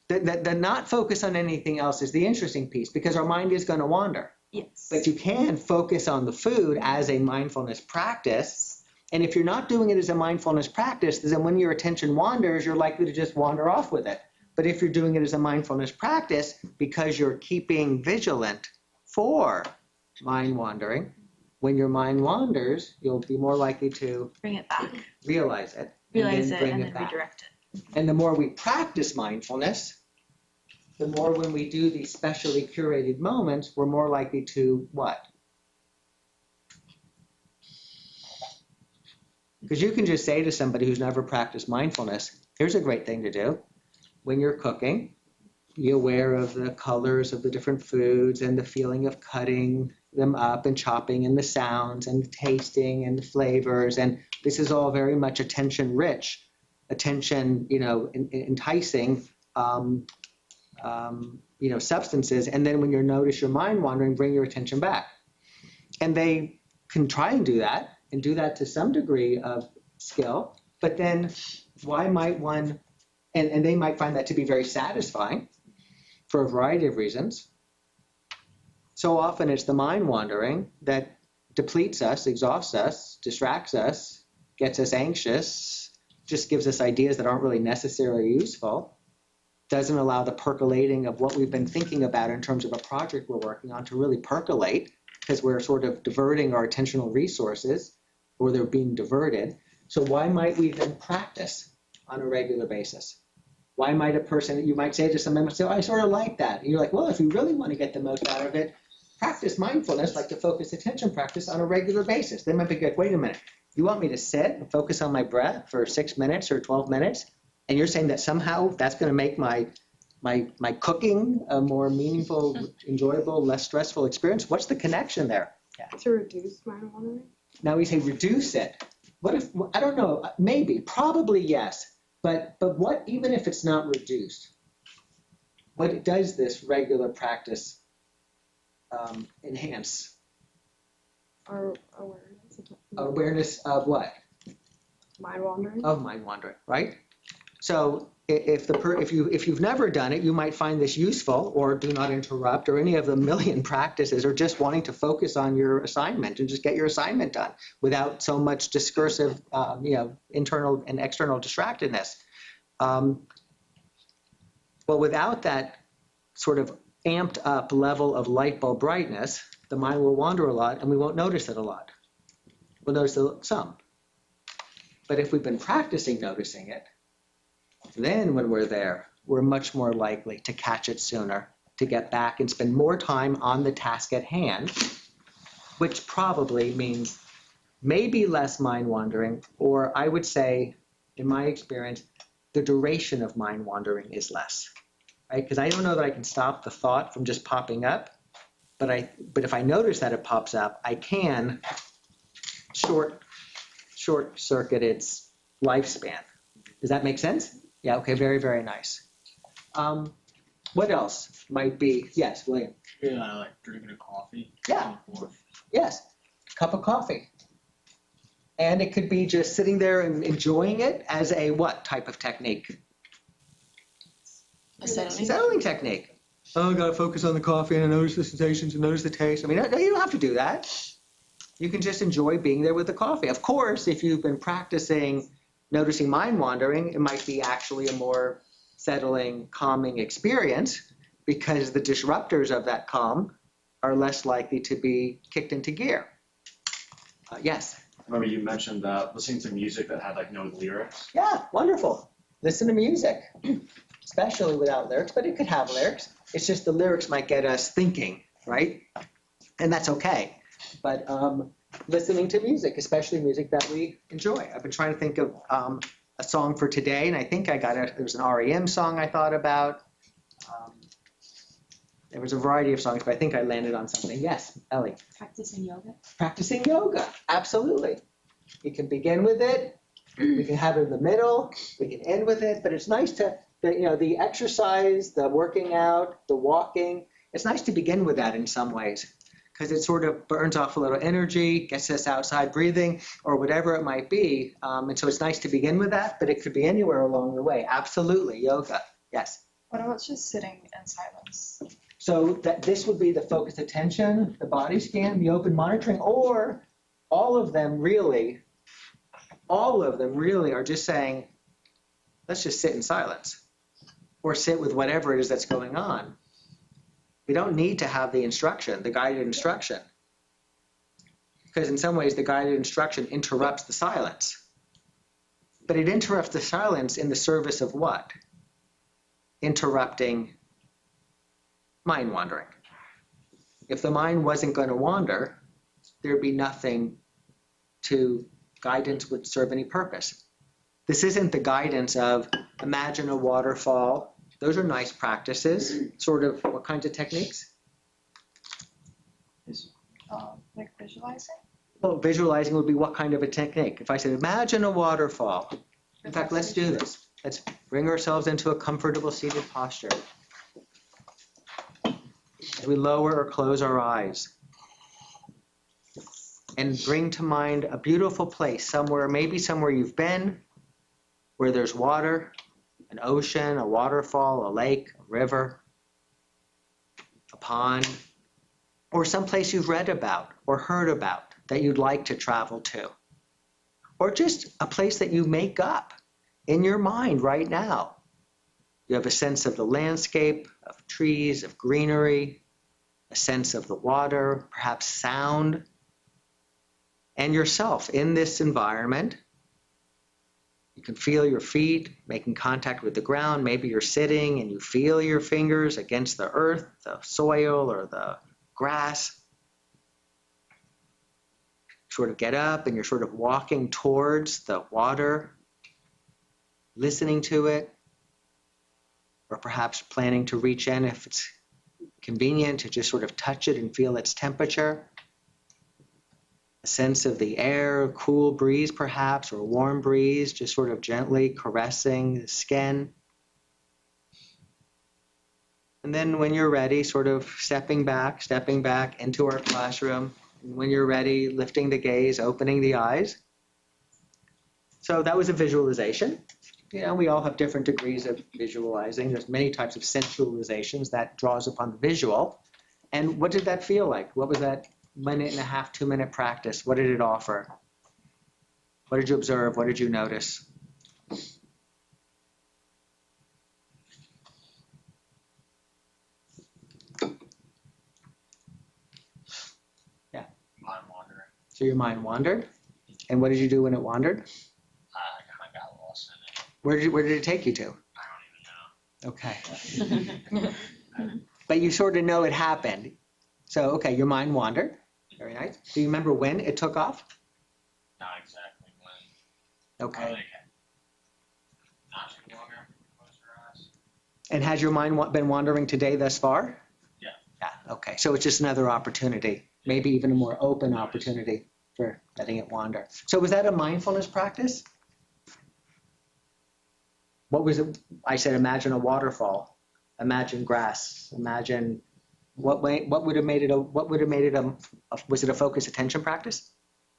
the not focus on anything else is the interesting piece because our mind is going to wander. Yes. But you can focus on the food as a mindfulness practice. And if you're not doing it as a mindfulness practice, then when your attention wanders, you're likely to just wander off with it. But if you're doing it as a mindfulness practice because you're keeping vigilant for mind wandering, when your mind wanders, you'll be more likely to Bring it back. realize it. Realize it bring and then back. redirect it. And the more we practice mindfulness, the more when we do these specially curated moments, we're more likely to what? Because you can just say to somebody who's never practiced mindfulness, here's a great thing to do. When you're cooking, be aware of the colors of the different foods and the feeling of cutting them up and chopping and the sounds and the tasting and the flavors. And this is all very much attention rich, attention, enticing, substances. And then when you notice your mind wandering, bring your attention back. And they can try and do that to some degree of skill. But then why might one, and they might find that to be very satisfying for a variety of reasons. So often it's the mind wandering that depletes us, exhausts us, distracts us, gets us anxious, just gives us ideas that aren't really necessarily useful, doesn't allow the percolating of what we've been thinking about in terms of a project we're working on to really percolate because we're sort of diverting our attentional resources or they're being diverted. So why might we then practice on a regular basis? Why might a person, you might say to someone, I sort of like that. And you're like, well, if you really want to get the most out of it, practice mindfulness, like the focused attention practice on a regular basis. They might be like, wait a minute, you want me to sit and focus on my breath for 6 minutes or 12 minutes? And you're saying that somehow that's going to make my cooking a more meaningful, enjoyable, less stressful experience? What's the connection there? To reduce mind wandering. Now we say reduce it. What if, I don't know, maybe, probably yes, but what, even if it's not reduced, what does this regular practice enhance? Our awareness. Awareness of what? Mind wandering. Of mind wandering, right? So if you've never done it, you might find this useful, or do not interrupt, or any of the million practices, or just wanting to focus on your assignment and just get your assignment done without so much discursive, internal and external distractedness. Well, without that sort of amped up level of light bulb brightness, the mind will wander a lot, and we won't notice it a lot. We'll notice some. But if we've been practicing noticing it, then when we're there, we're much more likely to catch it sooner, to get back and spend more time on the task at hand, which probably means maybe less mind wandering, or I would say, in my experience, the duration of mind wandering is less, right? Because I don't know that I can stop the thought from just popping up, but if I notice that it pops up, I can short circuit its lifespan. Does that make sense? Yeah, okay, very, very nice. What else might be? Yes, William. Yeah, like drinking a coffee. Yeah. Or Yes, cup of coffee. And it could be just sitting there and enjoying it as a what type of technique? A settling. Settling technique. Oh, I gotta focus on the coffee and I notice the sensations and notice the taste. I mean, no, you don't have to do that. You can just enjoy being there with the coffee. Of course, if you've been practicing noticing mind wandering, it might be actually a more settling, calming experience because the disruptors of that calm are less likely to be kicked into gear. Yes. I remember you mentioned listening to music that had like no lyrics. Yeah, wonderful. Listen to music, especially without lyrics, but it could have lyrics. It's just the lyrics might get us thinking, right? And that's okay. But listening to music, especially music that we enjoy. I've been trying to think of a song for today, and I think there was an REM song I thought about. There was a variety of songs, but I think I landed on something. Yes, Ellie. Practicing yoga. Practicing yoga, absolutely. You can begin with it. We can have it in the middle. We can end with it. But it's nice the exercise, the working out, the walking. It's nice to begin with that in some ways because it sort of burns off a little energy, gets us outside breathing, or whatever it might be. And so it's nice to begin with that, but it could be anywhere along the way. Absolutely, yoga. Yes. What about just sitting in silence? So that this would be the focused attention, the body scan, the open monitoring, or all of them really are just saying, let's just sit in silence or sit with whatever it is that's going on. We don't need to have the instruction, the guided instruction, because in some ways the guided instruction interrupts the silence. But it interrupts the silence in the service of what? Interrupting mind wandering. If the mind wasn't going to wander, there'd be nothing to guidance would serve any purpose. This isn't the guidance of imagine a waterfall. Those are nice practices. Sort of what kinds of techniques? Like visualizing? Well, visualizing would be what kind of a technique? If I said imagine a waterfall. In fact, let's do this. Let's bring ourselves into a comfortable seated posture. As we lower or close our eyes and bring to mind a beautiful place maybe somewhere you've been, where there's water, an ocean, a waterfall, a lake, a river, a pond, or someplace you've read about or heard about that you'd like to travel to, or just a place that you make up in your mind right now. You have a sense of the landscape, of trees, of greenery, a sense of the water, perhaps sound, and yourself in this environment. You can feel your feet making contact with the ground. Maybe you're sitting and you feel your fingers against the earth, the soil, or the grass. Sort of get up and you're sort of walking towards the water, listening to it, or perhaps planning to reach in if it's convenient to just sort of touch it and feel its temperature. a sense of the air, cool breeze perhaps, or warm breeze, just sort of gently caressing the skin. And then when you're ready, sort of stepping back into our classroom. And when you're ready, lifting the gaze, opening the eyes. So that was a visualization. You know, we all have different degrees of visualizing. There's many types of sensualizations that draws upon the visual. And what did that feel like? What was that 1.5, 2-minute practice? What did it offer? What did you observe? What did you notice? Mind wandering. So your mind wandered. And what did you do when it wandered? I kind of got lost in it. Where did it take you to? I don't even know. Okay. But you sort of know it happened. So, okay, your mind wandered. Very nice. Do you remember when it took off? Not exactly when. Okay. Probably not too long after we closed our eyes. And has your mind been wandering today thus far? Yeah. Yeah, okay. So it's just another opportunity, maybe even a more open opportunity for letting it wander. So was that a mindfulness practice? What was it? I said, imagine a waterfall, imagine grass, imagine what would have made it was it a focus attention practice?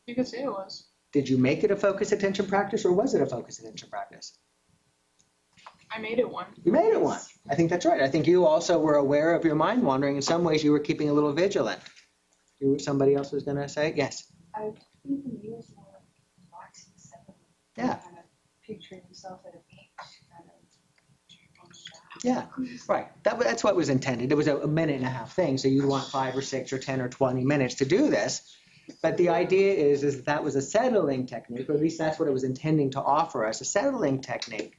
You could say it was. Did you make it a focus attention practice or was it a focus attention practice? I made it one. You made it one. I think that's right. I think you also were aware of your mind wandering. In some ways, you were keeping a little vigilant. Somebody else was going to say? Yes. I think for me it was more like relaxing, settling. Yeah. Kind of picturing yourself at a beach, kind of. Yeah, right. That's what was intended. It was a 1.5-minute thing, so you'd want 5 or 6 or 10 or 20 minutes to do this. But the idea is that was a settling technique, or at least that's what it was intending to offer us, a settling technique.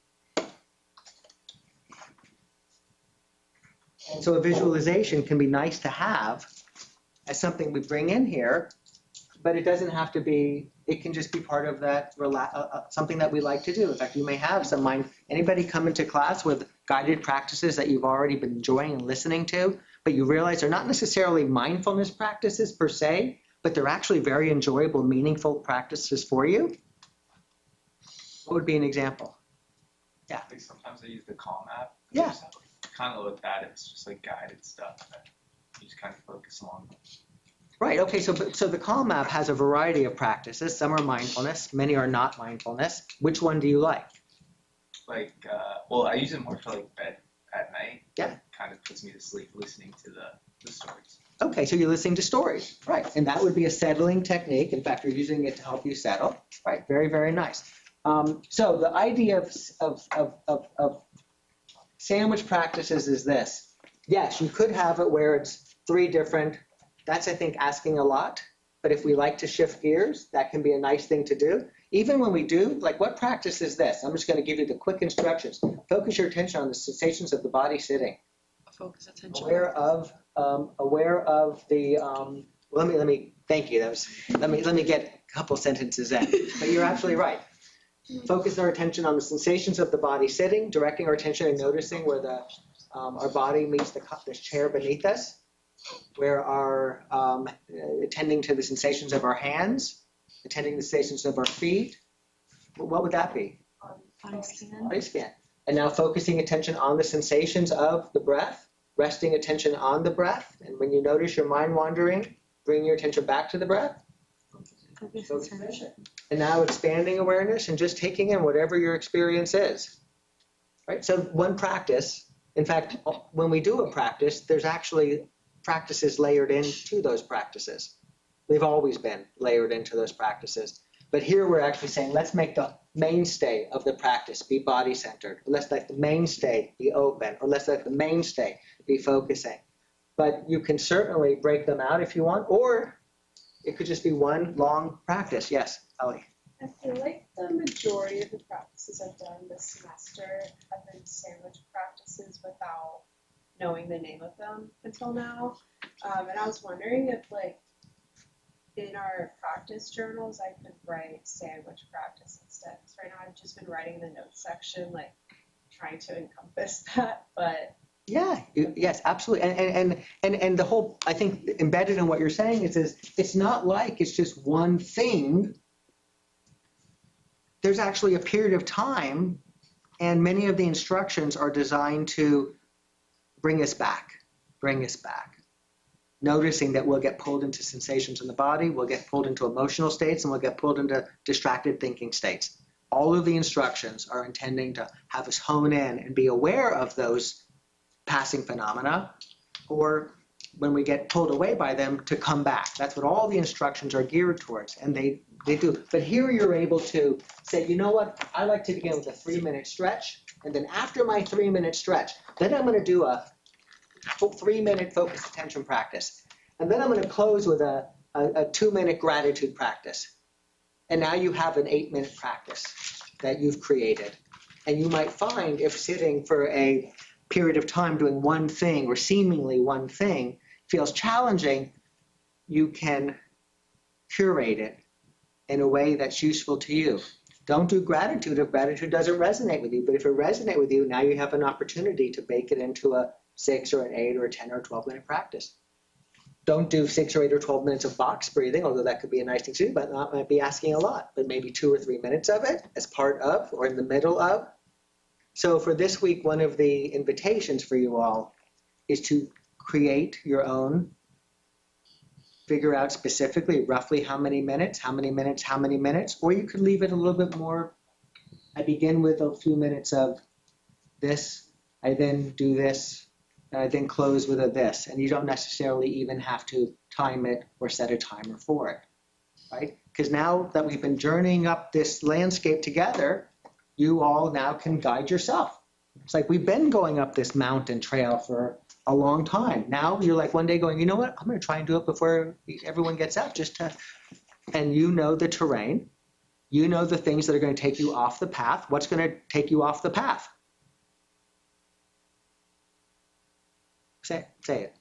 And so a visualization can be nice to have as something we bring in here, but it doesn't have to be, it can just be part of that, something that we like to do. In fact, you may have some anybody come into class with guided practices that you've already been enjoying and listening to, but you realize they're not necessarily mindfulness practices per se, but they're actually very enjoyable, meaningful practices for you? What would be an example? I think sometimes I use the Calm app. Yeah. Kind of with that, it's just like guided stuff that you just kind of focus on. Right, okay, so the Calm app has a variety of practices. Some are mindfulness, many are not mindfulness. Which one do you like? Like, well, I use it more for like bed at night. Yeah. It kind of puts me to sleep listening to the stories. Okay, so you're listening to stories, right? And that would be a settling technique. In fact, you're using it to help you settle, right? Very, very nice. So the idea of sandwich practices is this. Yes, you could have it where it's 3 different. That's, I think, asking a lot. But if we like to shift gears, that can be a nice thing to do. Even when we do, like, what practice is this? I'm just going to give you the quick instructions. Focus your attention on the sensations of the body sitting. Focus attention. Aware of the. Let me. Thank you. Let me get a couple sentences in. But you're absolutely right. Focus our attention on the sensations of the body sitting, directing our attention and noticing where our body meets the chair beneath us, where our attending to the sensations of our hands, attending the sensations of our feet. What would that be? Body scan. Body scan. And now focusing attention on the sensations of the breath, resting attention on the breath. And when you notice your mind wandering, bring your attention back to the breath. Focus attention. And now expanding awareness and just taking in whatever your experience is. Right? So one practice, in fact, when we do a practice, there's actually practices layered into those practices. They've always been layered into those practices. But here we're actually saying, let's make the mainstay of the practice be body-centered. Let's let the mainstay be open, or let's let the mainstay be focusing. But you can certainly break them out if you want, or it could just be one long practice. Yes, Ellie. I feel like the majority of the practices I've done this semester have been sandwich practices without knowing the name of them until now. And I was wondering if, like, in our practice journals, I could write sandwich practice instead. Because right now I've just been writing in the notes section, like, trying to encompass that. But Yeah, yes, absolutely. And the whole, I think embedded in what you're saying is it's not like it's just one thing. There's actually a period of time, and many of the instructions are designed to bring us back. Noticing that we'll get pulled into sensations in the body, we'll get pulled into emotional states, and we'll get pulled into distracted thinking states. All of the instructions are intending to have us hone in and be aware of those passing phenomena, or when we get pulled away by them, to come back. That's what all the instructions are geared towards, and they do. But here you're able to say, you know what, I like to begin with a 3-minute stretch, and then after my 3-minute stretch, then I'm going to do a 3-minute focus attention practice. And then I'm going to close with a 2-minute gratitude practice. And now you have an 8-minute practice that you've created. And you might find if sitting for a period of time doing one thing or seemingly one thing feels challenging, you can curate it in a way that's useful to you. Don't do gratitude if gratitude doesn't resonate with you. But if it resonates with you, now you have an opportunity to bake it into a 6 or an 8 or a 10 or a 12-minute practice. Don't do 6 or 8 or 12 minutes of box breathing, although that could be a nice thing to do, but that might be asking a lot. But maybe 2 or 3 minutes of it as part of or in the middle of. So for this week, one of the invitations for you all is to create your own, figure out specifically roughly how many minutes, or you could leave it a little bit more. I begin with a few minutes of this, I then do this, and I then close with a this. And you don't necessarily even have to time it or set a timer for it, right? Because now that we've been journeying up this landscape together, you all now can guide yourself. It's like we've been going up this mountain trail for a long time. Now you're like one day going, you know what, I'm going to try and do it before everyone gets up, and you know the terrain. You know the things that are going to take you off the path. What's going to take you off the path? Say it.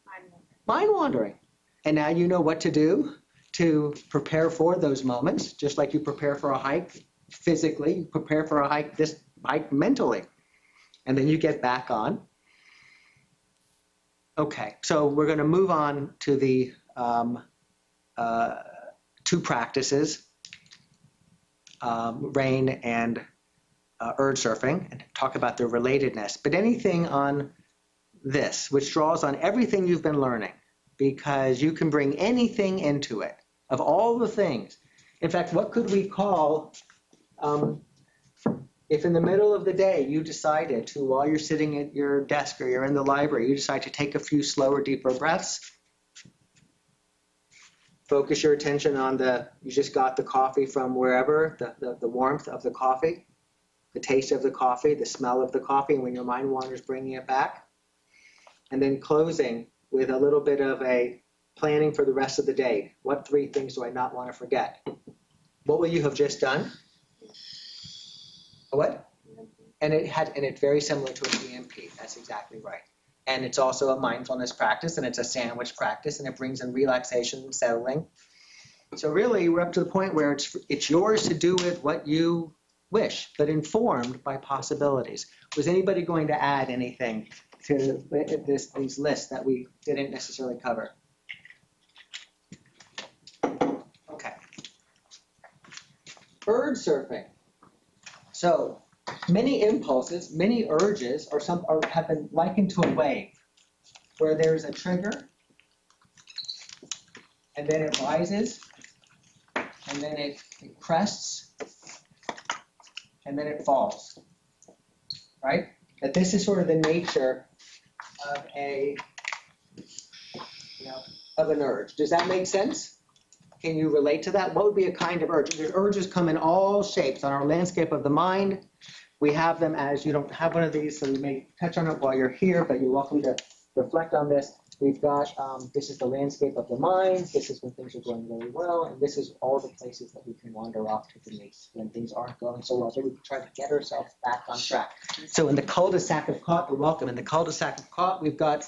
Mind wandering. And now you know what to do to prepare for those moments, just like you prepare for a hike physically, you prepare for this hike mentally. And then you get back on. Okay, so we're going to move on to the 2 practices, rain and urge surfing, and talk about their relatedness. But anything on this, which draws on everything you've been learning, because you can bring anything into it, of all the things. In fact, what could we call, if in the middle of the day you decided to, while you're sitting at your desk or you're in the library, you decide to take a few slower, deeper breaths, focus your attention on you just got the coffee from wherever, the warmth of the coffee, the taste of the coffee, the smell of the coffee, and when your mind wanders, bringing it back. And then closing with a little bit of a planning for the rest of the day. What 3 things do I not want to forget? What will you have just done? What? And it's very similar to an EMP. That's exactly right. And it's also a mindfulness practice, and it's a sandwich practice, and it brings in relaxation and settling. So really, we're up to the point where it's yours to do with what you wish, but informed by possibilities. Was anybody going to add anything to these lists that we didn't necessarily cover? Okay. Urge surfing. So many impulses, many urges have been likened to a wave, where there's a trigger, and then it rises, and then it crests, and then it falls, right? That this is sort of the nature of of an urge. Does that make sense? Can you relate to that? What would be a kind of urge? The urges come in all shapes on our landscape of the mind. We have them as, you don't have one of these, so you may touch on it while you're here, but you're welcome to reflect on this. We've got, this is the landscape of the mind. This is when things are going really well. And this is all the places that we can wander off to when things aren't going so well. So we can try to get ourselves back on track. So in the cul-de-sac of caught, you're welcome. In the cul-de-sac of caught, we've got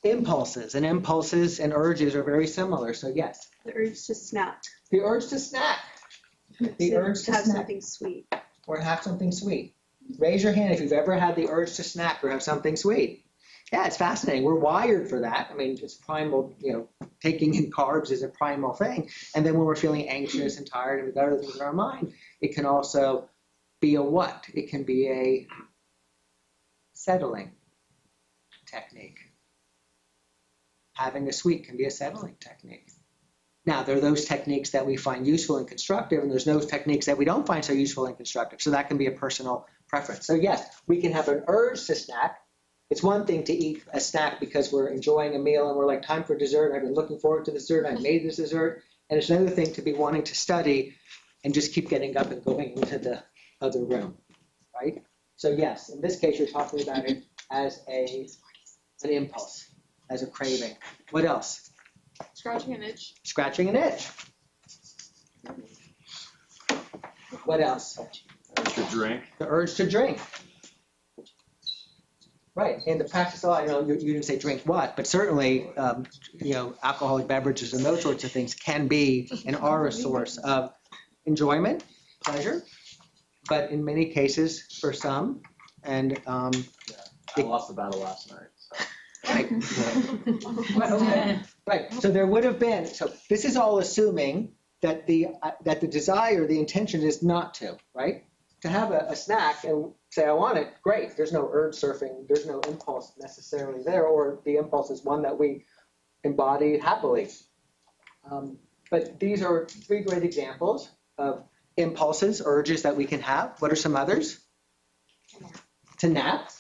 impulses. And impulses and urges are very similar. So yes. The urge to snack. The urge to snack. The urge to have snack. something sweet. Or have something sweet. Raise your hand if you've ever had the urge to snack or have something sweet. Yeah, it's fascinating. We're wired for that. I mean, it's primal, taking in carbs is a primal thing. And then when we're feeling anxious and tired and we've got other things in our mind, it can also be a what? It can be a settling technique. Having a sweet can be a settling technique. Now, there are those techniques that we find useful and constructive, and there's those techniques that we don't find so useful and constructive. So that can be a personal preference. So yes, we can have an urge to snack. It's one thing to eat a snack because we're enjoying a meal and we're like, time for dessert. I've been looking forward to dessert. I made this dessert. And it's another thing to be wanting to study and just keep getting up and going into the other room, right? So yes, in this case, you're talking about it as an impulse, as a craving. What else? Scratching an itch. Scratching an itch. What else? To drink. The urge to drink. Right, and the practice of, you didn't say drink what, but certainly, alcoholic beverages and those sorts of things can be and are a source of enjoyment, pleasure, but in many cases, for some, and I lost the battle last night. So. right. Right, okay. Right. So there would have been. So this is all assuming that the desire, the intention is not to, right? To have a snack and say I want it. Great. There's no urge surfing. There's no impulse necessarily there, or the impulse is one that we embody happily. But these are 3 great examples of impulses, urges that we can have. What are some others? To nap.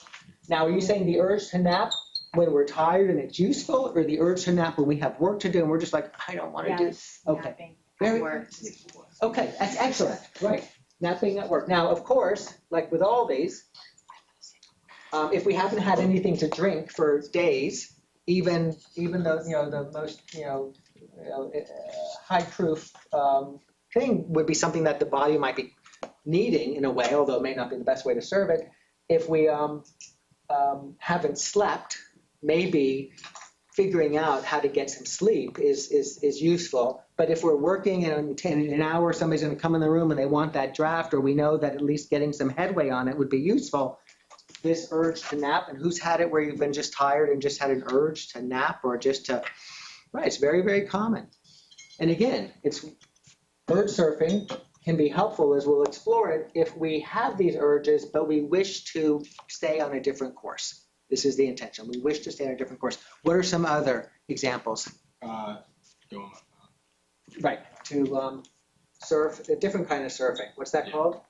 Now, are you saying the urge to nap when we're tired and it's useful, or the urge to nap when we have work to do and we're just like, I don't want to do it? Okay. Very okay, that's excellent. Right. Napping at work. Now, of course, like with all these, if we haven't had anything to drink for days, even though the most high proof thing would be something that the body might be needing in a way, although it may not be the best way to serve it. If we haven't slept, maybe figuring out how to get some sleep is useful. But if we're working and in an hour somebody's going to come in the room and they want that draft, or we know that at least getting some headway on it would be useful, this urge to nap, and who's had it where you've been just tired and just had an urge to nap or just to, right, it's very, very common. And again, it's urge surfing can be helpful as we'll explore it if we have these urges, but we wish to stay on a different course. This is the intention. We wish to stay on a different course. What are some other examples? Go on. Right, to surf, a different kind of surfing. What's that called?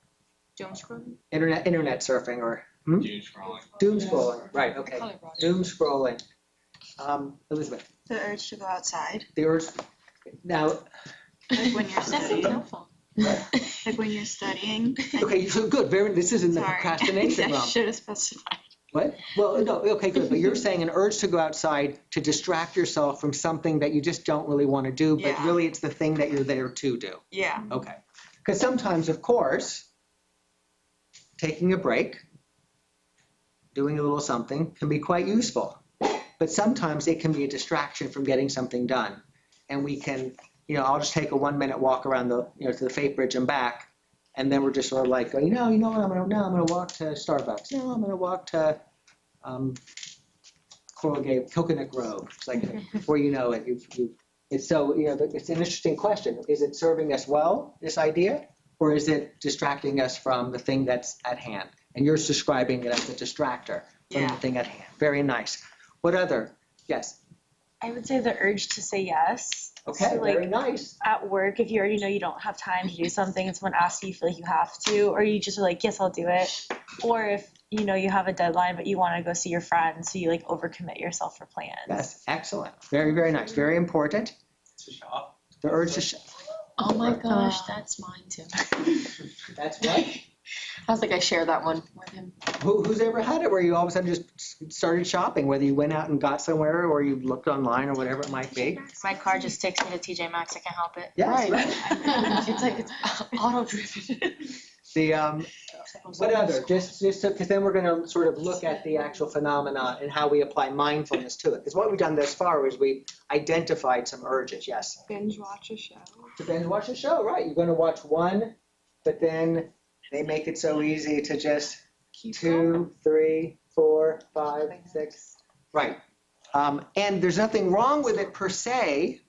Doom scrolling? Internet surfing or Doom scrolling. doom scrolling. Right, okay. Doom scrolling. Elizabeth, The urge to go outside, the urge. Now, like when you're studying. right. Like when you're studying. Okay, so good. This is in the Sorry. procrastination I realm. should have specified. What? Well, no, okay, good. But you're saying an urge to go outside to distract yourself from something that you just don't really want to do, but Yeah. really it's the thing that you're there to do. Yeah. Okay. Because sometimes, of course, taking a break, doing a little something can be quite useful. But sometimes it can be a distraction from getting something done. And we can, I'll just take a 1-minute walk around to the Fate Bridge and back. And then we're just sort of like, I'm going to walk to Starbucks. No, I'm going to walk to Coconut Grove. It's like, before you know it, it's an interesting question. Is it serving us well, this idea? Or is it distracting us from the thing that's at hand? And you're describing it as a distractor from the thing at hand. Very nice. What other? Yes. I would say the urge to say yes. Okay, So, very nice. At work, if you already know you don't have time to do something and someone asks you feel like you have to, or you just are like, yes, I'll do it. Or if you have a deadline but you want to go see your friends, so you overcommit yourself for plans. That's excellent. Very, very nice. Very important. To shop. The urge to shop. Oh my gosh, that's mine too. That's what? I was like, I share that one with him. Who's ever had it where you all of a sudden just started shopping, whether you went out and got somewhere or you looked online or whatever it might be? My car just takes me to TJ Maxx. I can't help it. Yes, right. It's like it's auto-driven. The what other? Just because then we're going to sort of look at the actual phenomena and how we apply mindfulness to it. Because what we've done thus far is we identified some urges. Yes. Binge watch a show. To binge watch a show, right? You're going to watch one, but then they make it so easy to just 2, 3, 4, 5, 6. Right. And there's nothing wrong with it per se,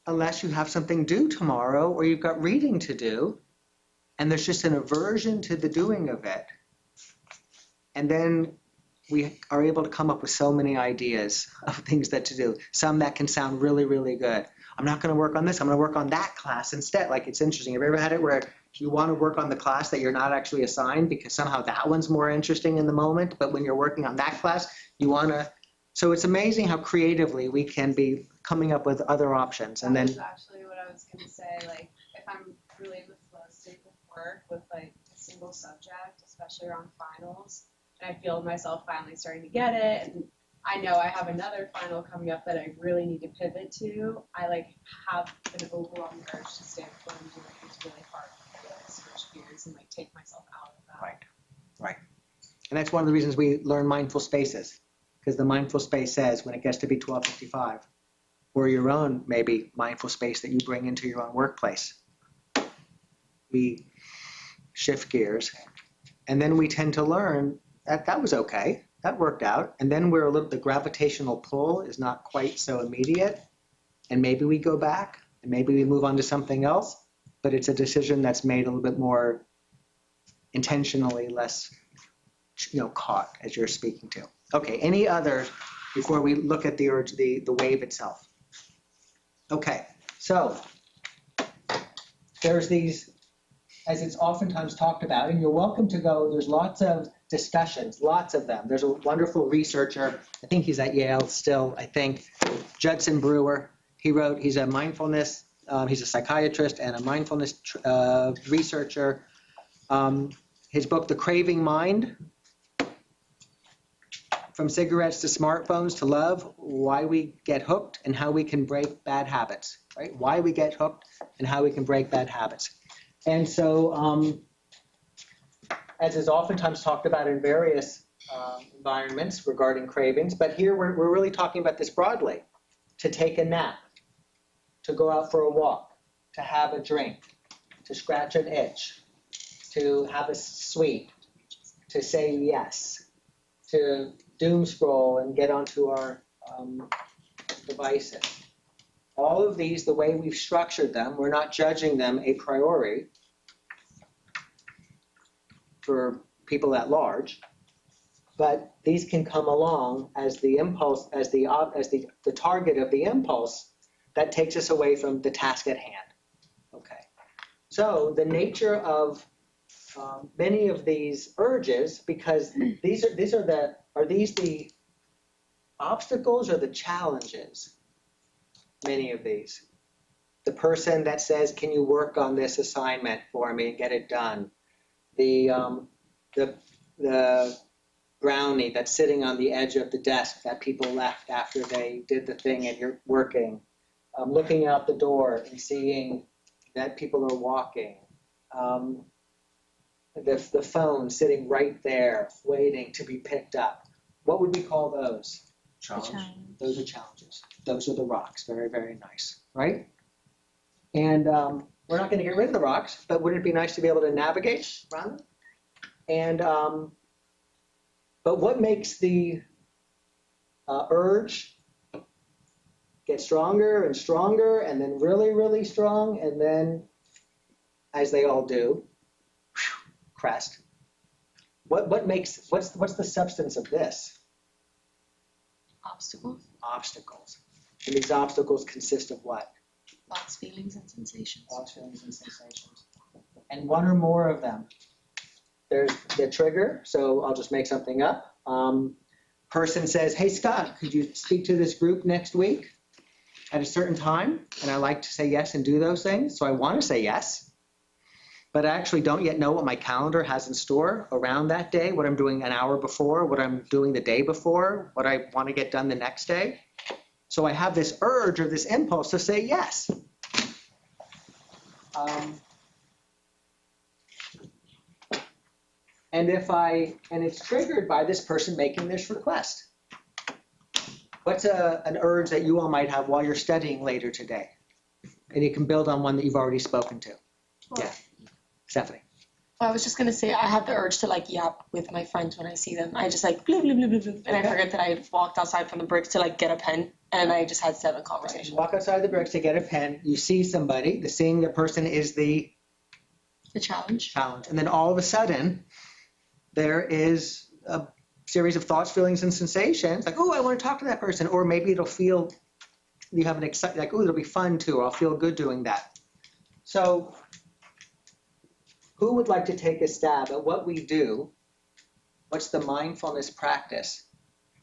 unless you have something due tomorrow or you've got reading to do, and there's just an aversion to the doing of it. And then we are able to come up with so many ideas of things that to do. Some that can sound really, really good. I'm not going to work on this. I'm going to work on that class instead. Like, it's interesting. Have you ever had it where you want to work on the class that you're not actually assigned because somehow that one's more interesting in the moment, but when you're working on that class, you want to. So it's amazing how creatively we can be coming up with other options. And That then was actually what I was gonna say, like, if I'm really in the flow state with work with like a single subject, especially around finals, and I feel myself finally starting to get it, and I know I have another final coming up that I really need to pivot to, I like have an overwhelming urge to stay with what I'm doing. It's really hard to like switch gears and like take myself out of that. Right. And that's one of the reasons we learn mindful spaces, because the mindful space says when it gets to be 12:55, or your own maybe mindful space that you bring into your own workplace, we shift gears, and then we tend to learn that that was okay, that worked out, and then we're a little, the gravitational pull is not quite so immediate, and maybe we go back, and maybe we move on to something else, but it's a decision that's made a little bit more intentionally, less, caught as you're speaking to. Okay, any other before we look at the urge, the wave itself? Okay, so there's these, as it's oftentimes talked about, and you're welcome to go, there's lots of discussions, lots of them. There's a wonderful researcher, I think he's at Yale still, I think, Judson Brewer. He's a mindfulness, he's a psychiatrist and a mindfulness researcher. His book, The Craving Mind, From Cigarettes to Smartphones to Love, Why We Get Hooked and How We Can Break Bad Habits, right? Why we get hooked and how we can break bad habits. And so, as is oftentimes talked about in various environments regarding cravings, but here we're really talking about this broadly: to take a nap, to go out for a walk, to have a drink, to scratch an itch, to have a sweet, to say yes, to doom scroll and get onto our devices. All of these, the way we've structured them, we're not judging them a priori for people at large, but these can come along as the impulse, as the target of the impulse that takes us away from the task at hand. Okay, so the nature of many of these urges, because are these the obstacles or the challenges? Many of these. The person that says, "Can you work on this assignment for me and get it done?" The brownie that's sitting on the edge of the desk that people left after they did the thing and you're working. Looking out the door and seeing that people are walking. The phone sitting right there, waiting to be picked up. What would we call those? Challenge. Those are challenges. Those are the rocks. Very, very nice, right? And we're not going to get rid of the rocks, but wouldn't it be nice to be able to navigate around them? And but what makes the urge get stronger and stronger, and then really, really strong, and then, as they all do, crest? What's the substance of this? Obstacles, Obstacles. And these obstacles consist of what? thoughts, feelings, and sensations. Thoughts, feelings, and sensations. And one or more of them. There's the trigger, so I'll just make something up. Person says, "Hey Scott, could you speak to this group next week at a certain time?" And I like to say yes and do those things, so I want to say yes. But I actually don't yet know what my calendar has in store around that day, what I'm doing an hour before, what I'm doing the day before, what I want to get done the next day. So I have this urge or this impulse to say yes. And it's triggered by this person making this request. What's an urge that you all might have while you're studying later today? And you can build on one that you've already spoken to. Yeah. Stephanie. I was just gonna say I have the urge to like yap with my friends when I see them. I just like blue, blue, blue, blue, blue, and I forget that I walked outside from the bricks to like get a pen, and I just had 7 conversations. Walk outside the bricks to get a pen, you see somebody, the seeing the person is the The challenge. challenge. And then all of a sudden, there is a series of thoughts, feelings, and sensations, like, oh, I want to talk to that person. Or maybe it'll feel, you have an excitement, like, oh, it'll be fun too, or I'll feel good doing that. So who would like to take a stab at what we do? What's the mindfulness practice?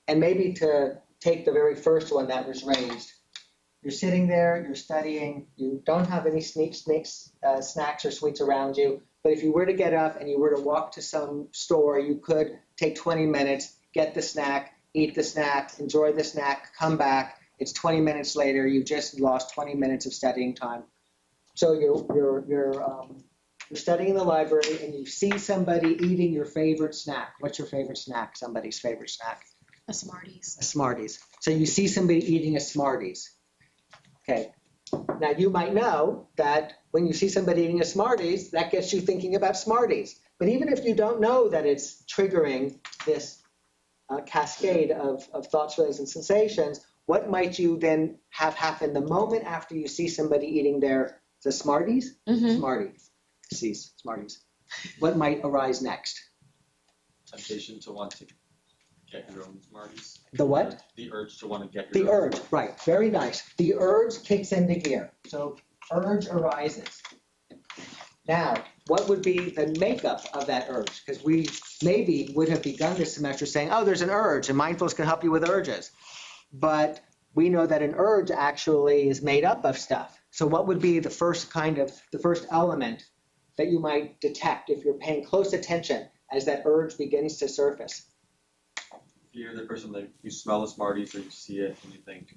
And maybe to take the very first one that was raised. You're sitting there, you're studying, you don't have any snacks or sweets around you, but if you were to get up and you were to walk to some store, you could take 20 minutes, get the snack, eat the snack, enjoy the snack, come back. It's 20 minutes later, you just lost 20 minutes of studying time. So you're studying in the library and you see somebody eating your favorite snack. What's your favorite snack? Somebody's favorite snack? A Smarties. A Smarties. So you see somebody eating a Smarties. Okay. Now you might know that when you see somebody eating a Smarties, that gets you thinking about Smarties. But even if you don't know that it's triggering this cascade of thoughts, feelings, and sensations, what might you then have happen the moment after you see somebody eating their Smarties? Mm-hmm. Smarties. Smarties. What might arise next? Temptation to want to get your own Smarties. The what? The urge to want to get your The own. urge, right, very nice. The urge kicks into gear. So urge arises. Now, what would be the makeup of that urge? Because we maybe would have begun this semester saying, oh, there's an urge, and mindfulness can help you with urges. But we know that an urge actually is made up of stuff. So what would be the first element that you might detect if you're paying close attention as that urge begins to surface? If you're the person that you smell the Smarties or you see it and you think,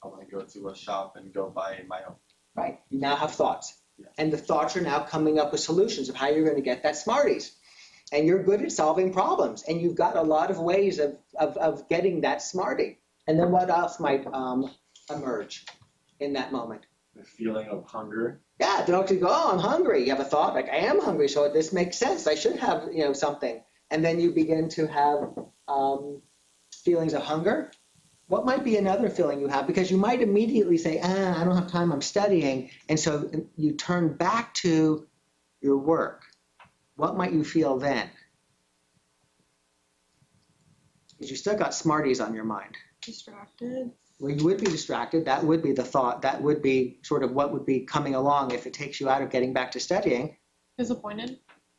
I want to go to a shop and go buy my own. Right, you now have thoughts. Yeah. And the thoughts are now coming up with solutions of how you're going to get that Smarties. And you're good at solving problems. And you've got a lot of ways of getting that Smartie. And then what else might emerge in that moment? The feeling of hunger. Yeah, don't you go, oh, I'm hungry. You have a thought like, I am hungry, so this makes sense. I should have, something. And then you begin to have feelings of hunger. What might be another feeling you have? Because you might immediately say, I don't have time, I'm studying. And so you turn back to your work. What might you feel then? Because you still got Smarties on your mind. Distracted. Well, you would be distracted. That would be the thought. That would be sort of what would be coming along if it takes you out of getting back to studying. Disappointed.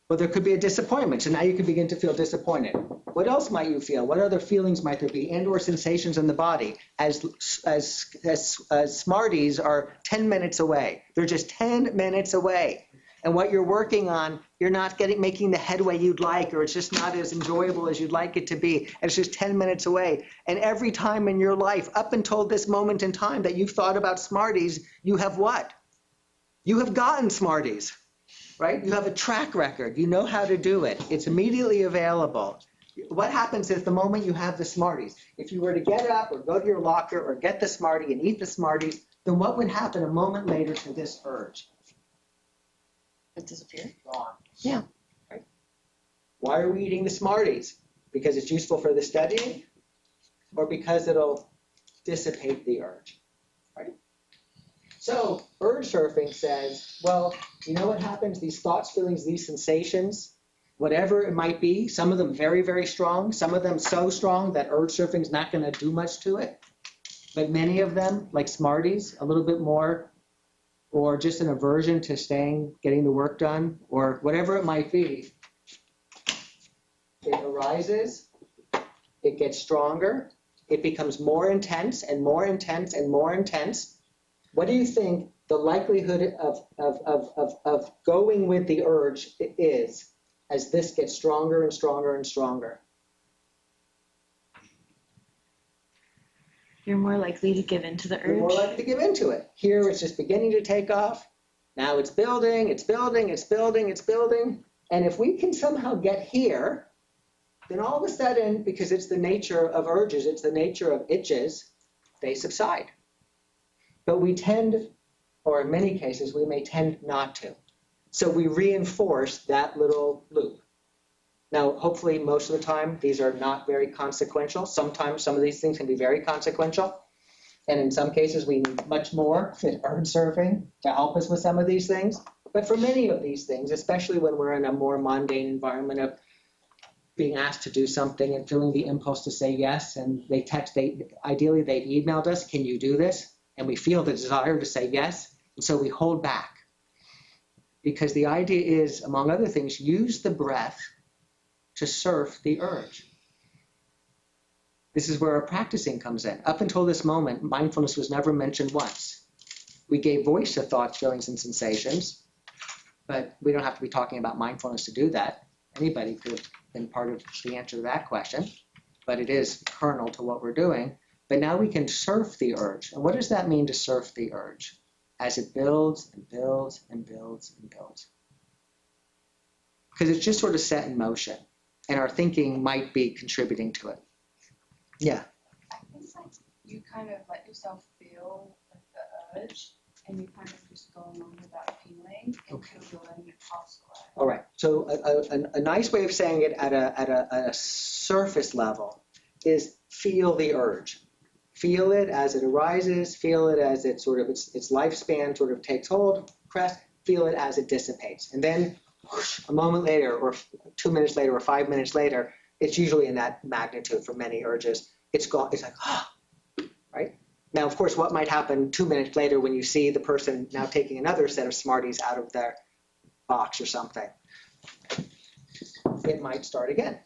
Well, there could be a disappointment. So now you can begin to feel disappointed. What else might you feel? What other feelings might there be and or sensations in the body as Smarties are 10 minutes away? They're just 10 minutes away. And what you're working on, you're not making the headway you'd like, or it's just not as enjoyable as you'd like it to be. And it's just 10 minutes away. And every time in your life, up until this moment in time that you've thought about Smarties, you have what? You have gotten Smarties, right? You have a track record. You know how to do it. It's immediately available. What happens is the moment you have the Smarties, if you were to get up or go to your locker or get the Smartie and eat the Smarties, then what would happen a moment later to this urge? It disappeared. Gone. Yeah. Right? Why are we eating the Smarties? Because it's useful for the studying, or because it'll dissipate the urge, right? So urge surfing says, well, you know what happens? These thoughts, feelings, these sensations, whatever it might be, some of them very, very strong, some of them so strong that urge surfing is not going to do much to it. But many of them, like Smarties, a little bit more, or just an aversion to getting the work done, or whatever it might be, it arises, it gets stronger, it becomes more intense and more intense and more intense. What do you think the likelihood of going with the urge is as this gets stronger and stronger and stronger? You're more likely to give in to the You're more urge. likely to give into it. Here it's just beginning to take off. Now it's building, it's building, it's building, it's building. And if we can somehow get here, then all of a sudden, because it's the nature of urges, it's the nature of itches, they subside. But we tend, or in many cases, we may tend not to. So we reinforce that little loop. Now, hopefully, most of the time, these are not very consequential. Sometimes some of these things can be very consequential. And in some cases, we need much more fit urge surfing to help us with some of these things. But for many of these things, especially when we're in a more mundane environment of being asked to do something and feeling the impulse to say yes, and ideally they've emailed us, can you do this? And we feel the desire to say yes, and so we hold back. Because the idea is, among other things, use the breath to surf the urge. This is where our practicing comes in. Up until this moment, mindfulness was never mentioned once. We gave voice to thoughts, feelings, and sensations, but we don't have to be talking about mindfulness to do that. Anybody could have been part of the answer to that question, but it is kernel to what we're doing. But now we can surf the urge. And what does that mean to surf the urge? As it builds and builds and builds and builds. Because it's just sort of set in motion, and our thinking might be contributing to it. Yeah. I think like you kind of let yourself feel like the urge, and you kind of just go along with that feeling until you're letting it pass away. All right. So a nice way of saying it at a surface level is feel the urge. Feel it as it arises. Feel it as it sort of its lifespan sort of takes hold. Crest. Feel it as it dissipates, and then whoosh, a moment later, or 2 minutes later, or 5 minutes later, it's usually in that magnitude for many urges. It's gone. It's like, right? Now, of course, what might happen 2 minutes later when you see the person now taking another set of Smarties out of their box or something? It might start again.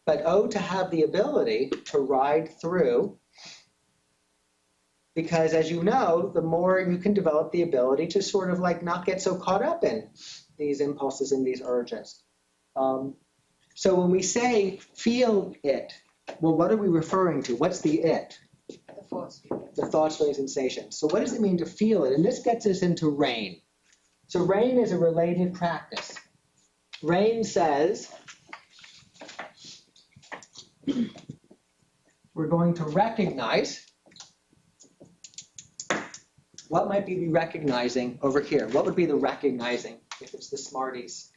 But to have the ability to ride through, because as you know, the more you can develop the ability to sort of like not get so caught up in these impulses and these urges. So when we say feel it, well, what are we referring to? What's the it? The thoughts, The thoughts, feelings, sensations. So what does it mean to feel it? And this gets us into rain. So rain is a related practice. Rain says, we're going to recognize, what might we be recognizing over here? What would be the recognizing if it's the Smarties?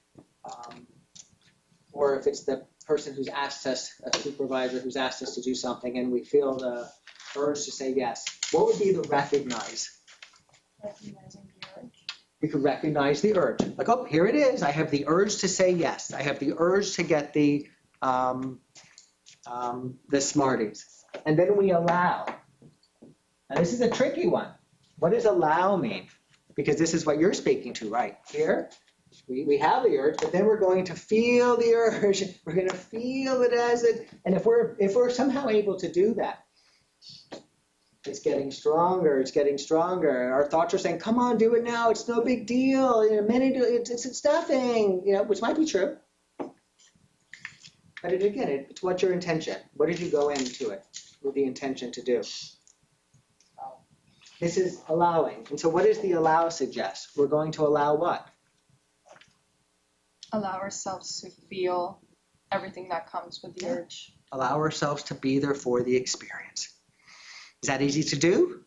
Or if it's the person who's asked us, a supervisor who's asked us to do something and we feel the urge to say yes. What would be the recognize? recognizing the urge. We could recognize the urge. Like, oh, here it is. I have the urge to say yes. I have the urge to get the Smarties. And then we allow. Now this is a tricky one. What does allow mean? Because this is what you're speaking to, right? Here, we have the urge, but then we're going to feel the urge. We're going to feel it as it, and if we're somehow able to do that, it's getting stronger. It's getting stronger. Our thoughts are saying, "Come on, do it now. It's no big deal. In a minute, it's nothing." You know, which might be true. But it's what's your intention? What did you go into it with the intention to do? This is allowing. And so what does the allow suggest? We're going to allow what? Allow ourselves to feel everything that comes with the urge. Allow ourselves to be there for the experience. Is that easy to do?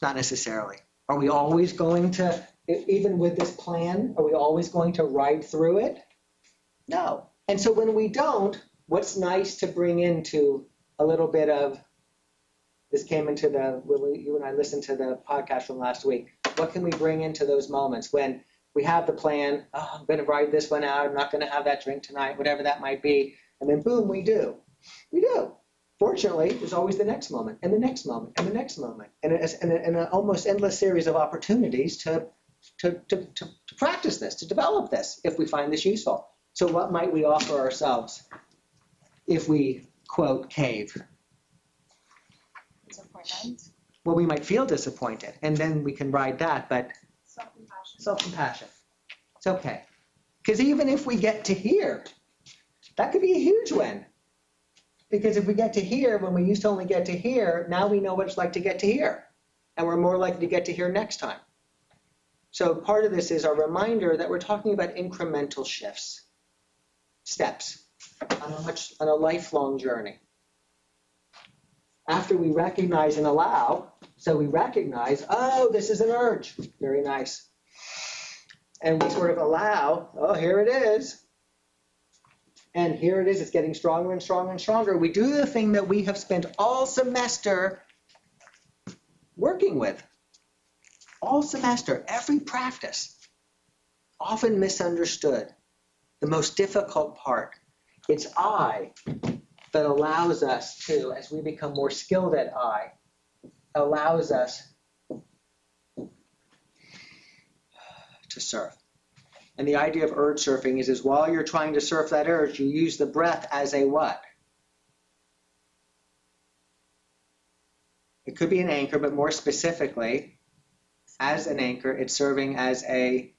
Not necessarily. Are we always going to, even with this plan, are we always going to ride through it? No. And so when we don't, what's nice to bring into a little bit of, this came into you and I listened to the podcast from last week. What can we bring into those moments when we have the plan, oh, I'm going to ride this one out, I'm not going to have that drink tonight, whatever that might be, and then boom, we do. We do. Fortunately, there's always the next moment, and the next moment, and the next moment, and an almost endless series of opportunities to practice this, to develop this, if we find this useful. So what might we offer ourselves if we, quote, cave? Disappointment. Well, we might feel disappointed, and then we can ride that, but Self-compassion. self-compassion. It's okay. Because even if we get to here, that could be a huge win. Because if we get to here, when we used to only get to here, now we know what it's like to get to here. And we're more likely to get to here next time. So part of this is a reminder that we're talking about incremental shifts, steps on a lifelong journey. After we recognize and allow, so we recognize, oh, this is an urge. Very nice. And we sort of allow, oh, here it is. And here it is, it's getting stronger and stronger and stronger. We do the thing that we have spent all semester working with. All semester, every practice. Often misunderstood. The most difficult part. It's I that allows us to, as we become more skilled at I, allows us to surf. And the idea of urge surfing is while you're trying to surf that urge, you use the breath as a what? It could be an anchor, but more specifically, as an anchor, it's serving as a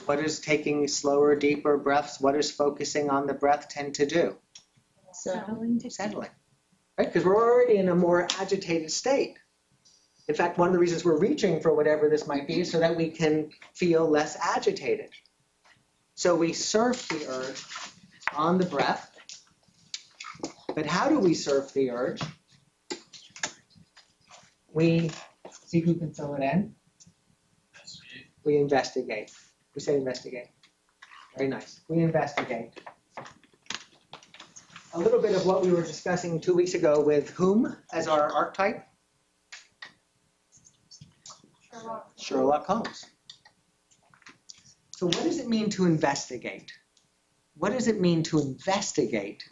what is taking slower, deeper breaths, what is focusing on the breath tend to do? Settling. Right? Because we're already in a more agitated state. In fact, one of the reasons we're reaching for whatever this might be is so that we can feel less agitated. So we surf the urge on the breath. But how do we surf the urge? We see who can fill it in. We investigate. We say investigate. Very nice. We investigate. A little bit of what we were discussing 2 weeks ago with whom as our archetype? Sherlock Holmes. So what does it mean to investigate? What does it mean to investigate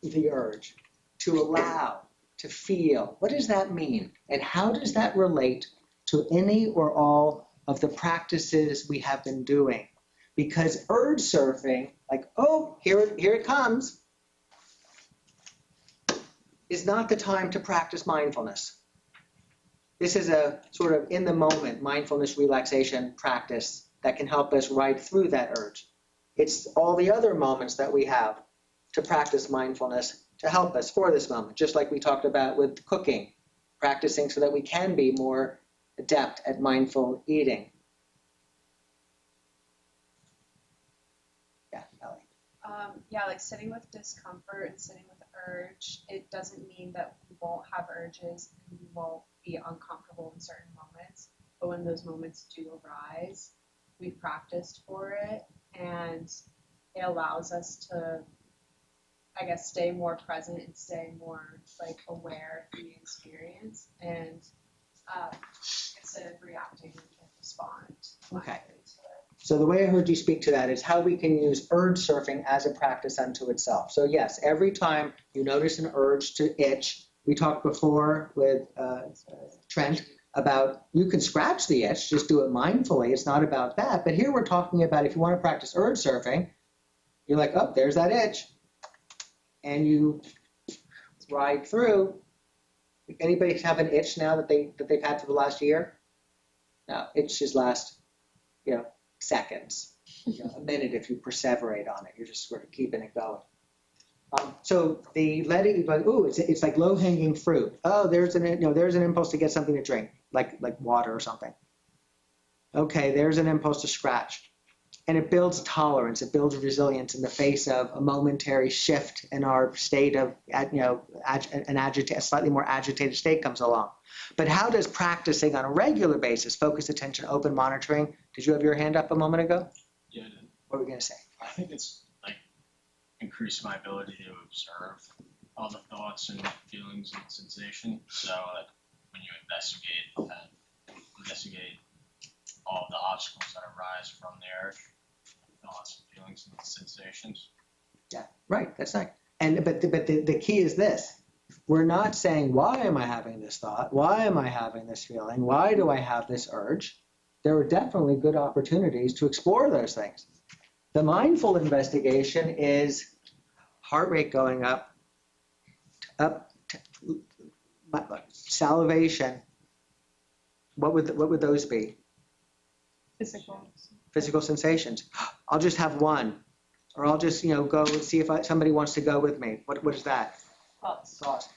the urge? To allow, to feel. What does that mean? And how does that relate to any or all of the practices we have been doing? Because urge surfing, like, oh, here it comes, is not the time to practice mindfulness. This is a sort of in-the-moment mindfulness relaxation practice that can help us ride through that urge. It's all the other moments that we have to practice mindfulness to help us for this moment, just like we talked about with cooking, practicing so that we can be more adept at mindful eating. Yeah, Ellie. Yeah, like sitting with discomfort and sitting with urge, it doesn't mean that we won't have urges and we won't be uncomfortable in certain moments. But when those moments do arise, we've practiced for it and it allows us to, I guess, stay more present and stay more like aware of the experience and instead of reacting, we can respond. Okay. So the way I heard you speak to that is how we can use urge surfing as a practice unto itself. So yes, every time you notice an urge to itch, we talked before with Trent about you can scratch the itch, just do it mindfully. It's not about that. But here we're talking about if you want to practice urge surfing, you're like, oh, there's that itch. And you ride through. Anybody have an itch now that they've had for the last year? No, itches last, seconds, a minute if you perseverate on it. You're just sort of keeping it going. So the letting, it's like low-hanging fruit. Oh, there's an impulse to get something to drink, like water or something. Okay, there's an impulse to scratch. And it builds tolerance, it builds resilience in the face of a momentary shift in our state of, a slightly more agitated state comes along. But how does practicing on a regular basis, focused attention, open monitoring, did you have your hand up a moment ago? Yeah, I did. What were we going to say? I think it's like increase my ability to observe all the thoughts and feelings and sensations. So like when you investigate all the obstacles that arise from there, thoughts, feelings, and sensations. Yeah, right. That's right. But the key is this: we're not saying why am I having this thought? Why am I having this feeling? Why do I have this urge? There are definitely good opportunities to explore those things. The mindful investigation is heart rate going up, salivation. What would those be? Physical sensations. I'll just have one, or I'll just go and see if somebody wants to go with me. What is that? Thoughts.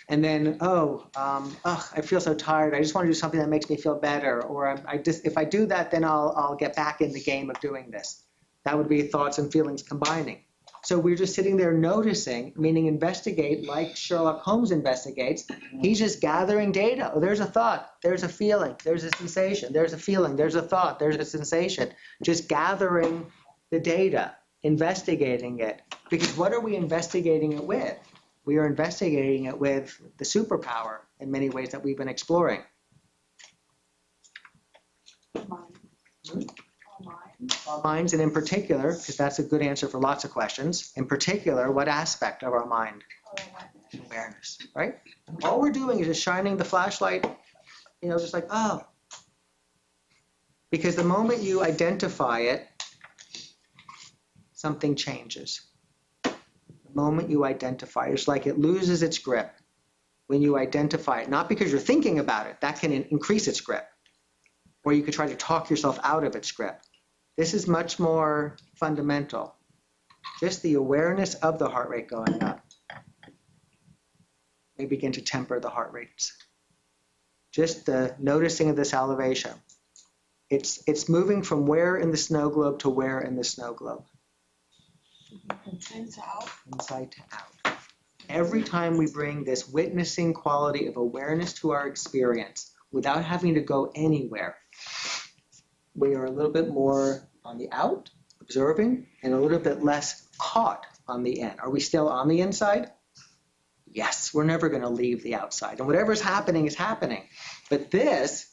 And then I feel so tired. I just want to do something that makes me feel better. Or if I do that, then I'll get back in the game of doing this. That would be thoughts and feelings combining. So we're just sitting there noticing, meaning investigate like Sherlock Holmes investigates. He's just gathering data. Oh, there's a thought, there's a feeling, there's a sensation, there's a feeling, there's a thought, there's a sensation. Just gathering the data, investigating it. Because what are we investigating it with? We are investigating it with the superpower in many ways that we've been exploring. Our minds, and in particular, because that's a good answer for lots of questions, in particular, what aspect of our mind? Awareness, right? All we're doing is just shining the flashlight, just like, oh. Because the moment you identify it, something changes. The moment you identify it, it's like it loses its grip when you identify it. Not because you're thinking about it, that can increase its grip. Or you could try to talk yourself out of its grip. This is much more fundamental. Just the awareness of the heart rate going up may begin to temper the heart rates. Just the noticing of the salivation. It's moving from where in the snow globe to where in the snow globe. Inside to out. Inside to out. Every time we bring this witnessing quality of awareness to our experience without having to go anywhere, we are a little bit more on the out, observing, and a little bit less caught on the in. Are we still on the inside? Yes, we're never going to leave the outside. And whatever's happening is happening. But this,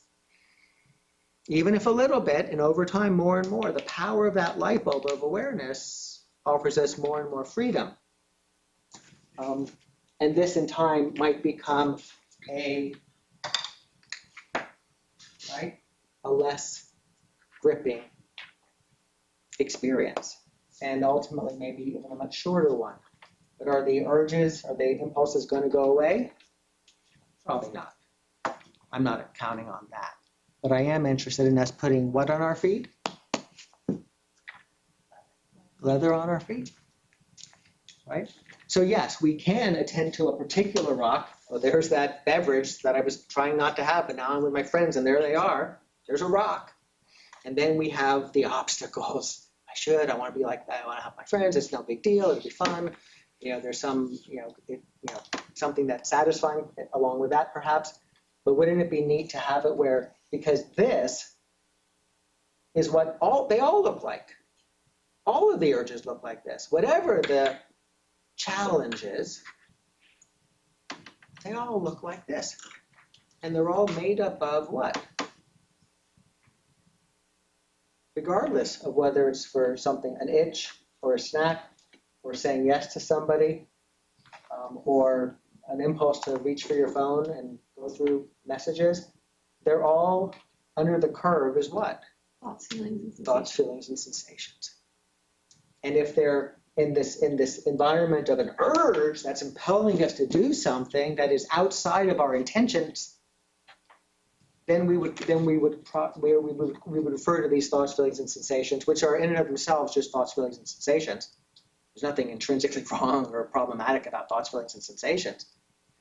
even if a little bit, and over time more and more, the power of that light bulb of awareness offers us more and more freedom. And this in time might become a less gripping experience, and ultimately maybe even a much shorter one. But are the urges, are the impulses going to go away? Probably not. I'm not counting on that. But I am interested in us putting what on our feet? Leather on our feet, right? So yes, we can attend to a particular rock. Oh, there's that beverage that I was trying not to have, but now I'm with my friends and there they are. There's a rock. And then we have the obstacles. I want to be like that. I want to have my friends. It's no big deal. It'll be fun. There's some, something that's satisfying along with that perhaps. But wouldn't it be neat to have it where, because this is what they all look like. All of the urges look like this. Whatever the challenge is, they all look like this. And they're all made up of what? Regardless of whether it's for something, an itch, or a snack, or saying yes to somebody, or an impulse to reach for your phone and go through messages, they're all under the curve is what? Thoughts, feelings, and sensations. Thoughts, feelings, and sensations. And if they're in this environment of an urge that's impelling us to do something that is outside of our intentions, then we would refer to these thoughts, feelings, and sensations, which are in and of themselves just thoughts, feelings, and sensations. There's nothing intrinsically wrong or problematic about thoughts, feelings, and sensations.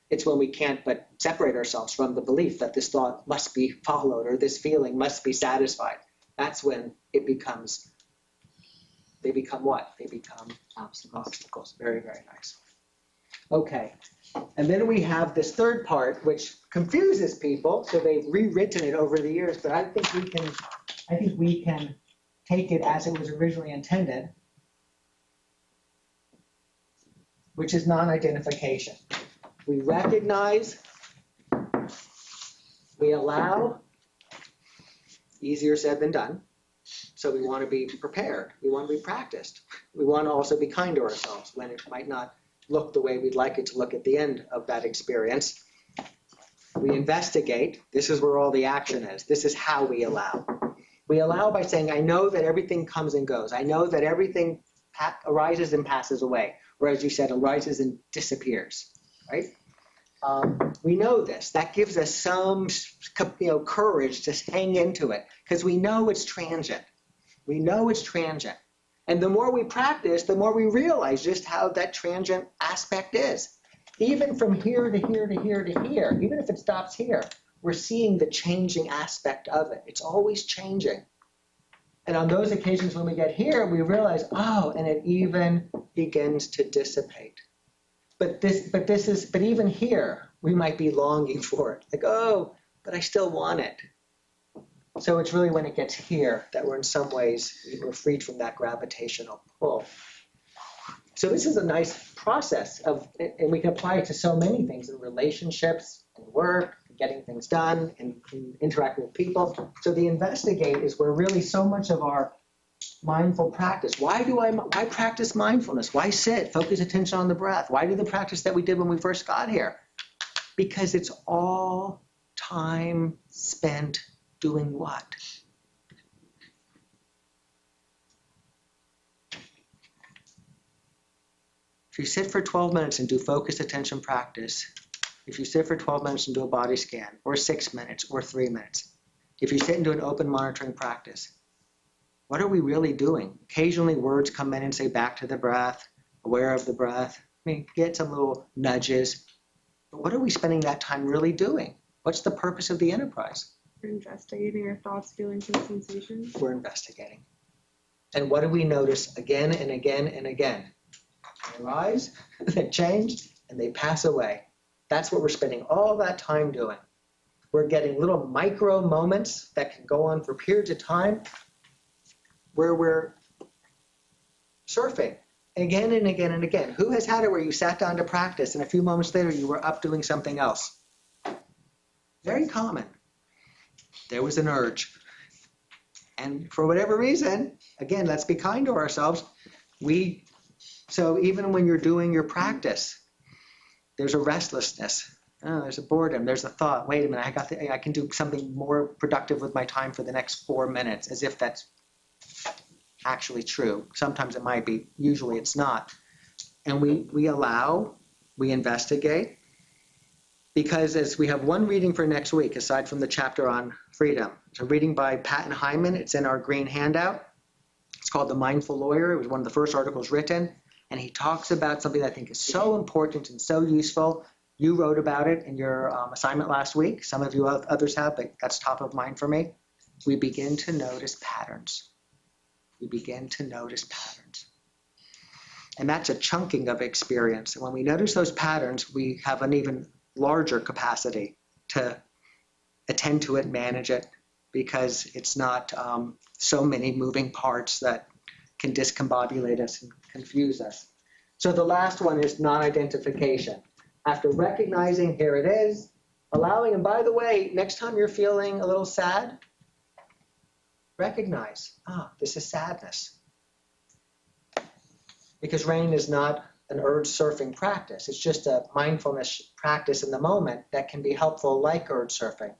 It's when we can't but separate ourselves from the belief that this thought must be followed or this feeling must be satisfied. That's when they become what? They become obstacles. Very, very nice. Okay. And then we have this third part, which confuses people, so they've rewritten it over the years, but I think we can take it as it was originally intended, which is non-identification. We recognize, we allow, easier said than done. So we want to be prepared. We want to be practiced. We want to also be kind to ourselves when it might not look the way we'd like it to look at the end of that experience. We investigate. This is where all the action is. This is how we allow. We allow by saying, I know that everything comes and goes. I know that everything arises and passes away, or as you said, arises and disappears, right? We know this. That gives us some courage to hang into it, because we know it's transient. We know it's transient. And the more we practice, the more we realize just how that transient aspect is. Even from here to here to here to here, even if it stops here, we're seeing the changing aspect of it. It's always changing. And on those occasions when we get here, we realize, oh, and it even begins to dissipate. But even here, we might be longing for it. Like, oh, but I still want it. So it's really when it gets here that we're in some ways, we're freed from that gravitational pull. So this is a nice process and we can apply it to so many things in relationships, in work, getting things done, and interacting with people. So the investigate is where really so much of our mindful practice. Why practice mindfulness? Why sit? Focus attention on the breath. Why do the practice that we did when we first got here? Because it's all time spent doing what? If you sit for 12 minutes and do focused attention practice, if you sit for 12 minutes and do a body scan, or 6 minutes, or 3 minutes, if you sit and do an open monitoring practice, what are we really doing? Occasionally words come in and say back to the breath, aware of the breath. I mean, get some little nudges. But what are we spending that time really doing? What's the purpose of the enterprise? We're investigating our thoughts, feelings, and sensations. We're investigating. And what do we notice again and again and again? They rise, they change, and they pass away. That's what we're spending all that time doing. We're getting little micro moments that can go on for periods of time where we're surfing again and again and again. Who has had it where you sat down to practice and a few moments later you were up doing something else? Very common. There was an urge. And for whatever reason, again, let's be kind to ourselves. So even when you're doing your practice, there's a restlessness. Oh, there's a boredom. There's a thought. Wait a minute, I can do something more productive with my time for the next 4 minutes, as if that's actually true. Sometimes it might be. Usually it's not. And we investigate, because as we have one reading for next week, aside from the chapter on freedom. It's a reading by Patton Hyman. It's in our green handout. It's called The Mindful Lawyer. It was one of the first articles written. And he talks about something that I think is so important and so useful. You wrote about it in your assignment last week. Some of you others have, but that's top of mind for me. We begin to notice patterns. We begin to notice patterns. And that's a chunking of experience. And when we notice those patterns, we have an even larger capacity to attend to it, manage it, because it's not so many moving parts that can discombobulate us and confuse us. So the last one is non-identification. After recognizing, here it is, allowing, and by the way, next time you're feeling a little sad, recognize, this is sadness. Because rain is not an urge surfing practice. It's just a mindfulness practice in the moment that can be helpful, like urge surfing.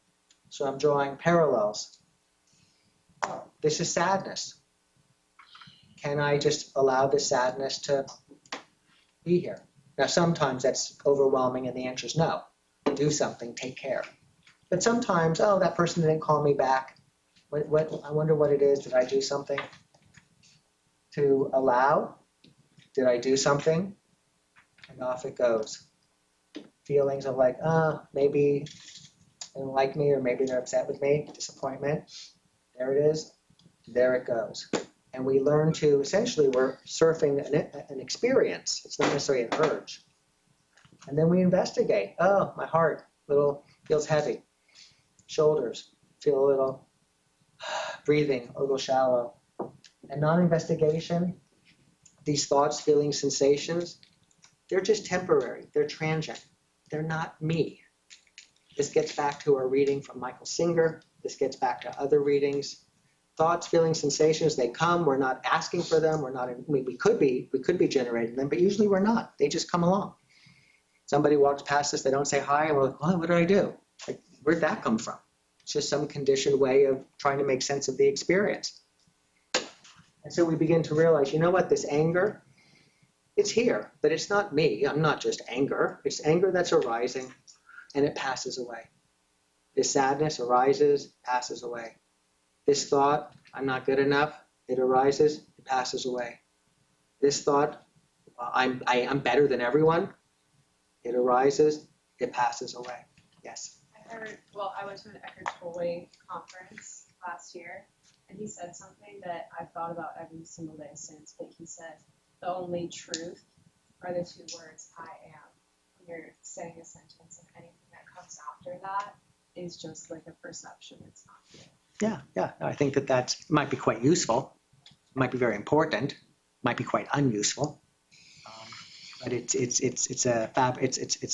So I'm drawing parallels. This is sadness. Can I just allow the sadness to be here? Now, sometimes that's overwhelming and the answer is no. Do something, take care. But sometimes, that person didn't call me back. I wonder what it is. Did I do something to allow? Did I do something? And off it goes. Feelings of like, maybe they don't like me, or maybe they're upset with me, disappointment. There it is. There it goes. And we learn to, essentially, we're surfing an experience. It's not necessarily an urge. And then we investigate. Oh, my heart feels heavy. Shoulders feel a little, breathing a little shallow. And non-investigation, these thoughts, feelings, sensations, they're just temporary. They're transient. They're not me. This gets back to our reading from Michael Singer. This gets back to other readings. Thoughts, feelings, sensations, they come. We're not asking for them. We could be generating them, but usually we're not. They just come along. Somebody walks past us, they don't say hi, and we're like, what did I do? Like, where'd that come from? It's just some conditioned way of trying to make sense of the experience. And so we begin to realize, you know what, this anger, it's here, but it's not me. I'm not just anger. It's anger that's arising, and it passes away. This sadness arises, passes away. This thought, I'm not good enough, it arises, it passes away. This thought, I'm better than everyone, it arises, it passes away. Yes? I went to an Eckhart Tolle conference last year, and he said something that I've thought about every single day since, but he said, the only truth are the two words, I am. When you're saying a sentence and anything that comes after that is just like a perception, it's not real. Yeah. I think that might be quite useful, might be very important, might be quite unuseful. But it's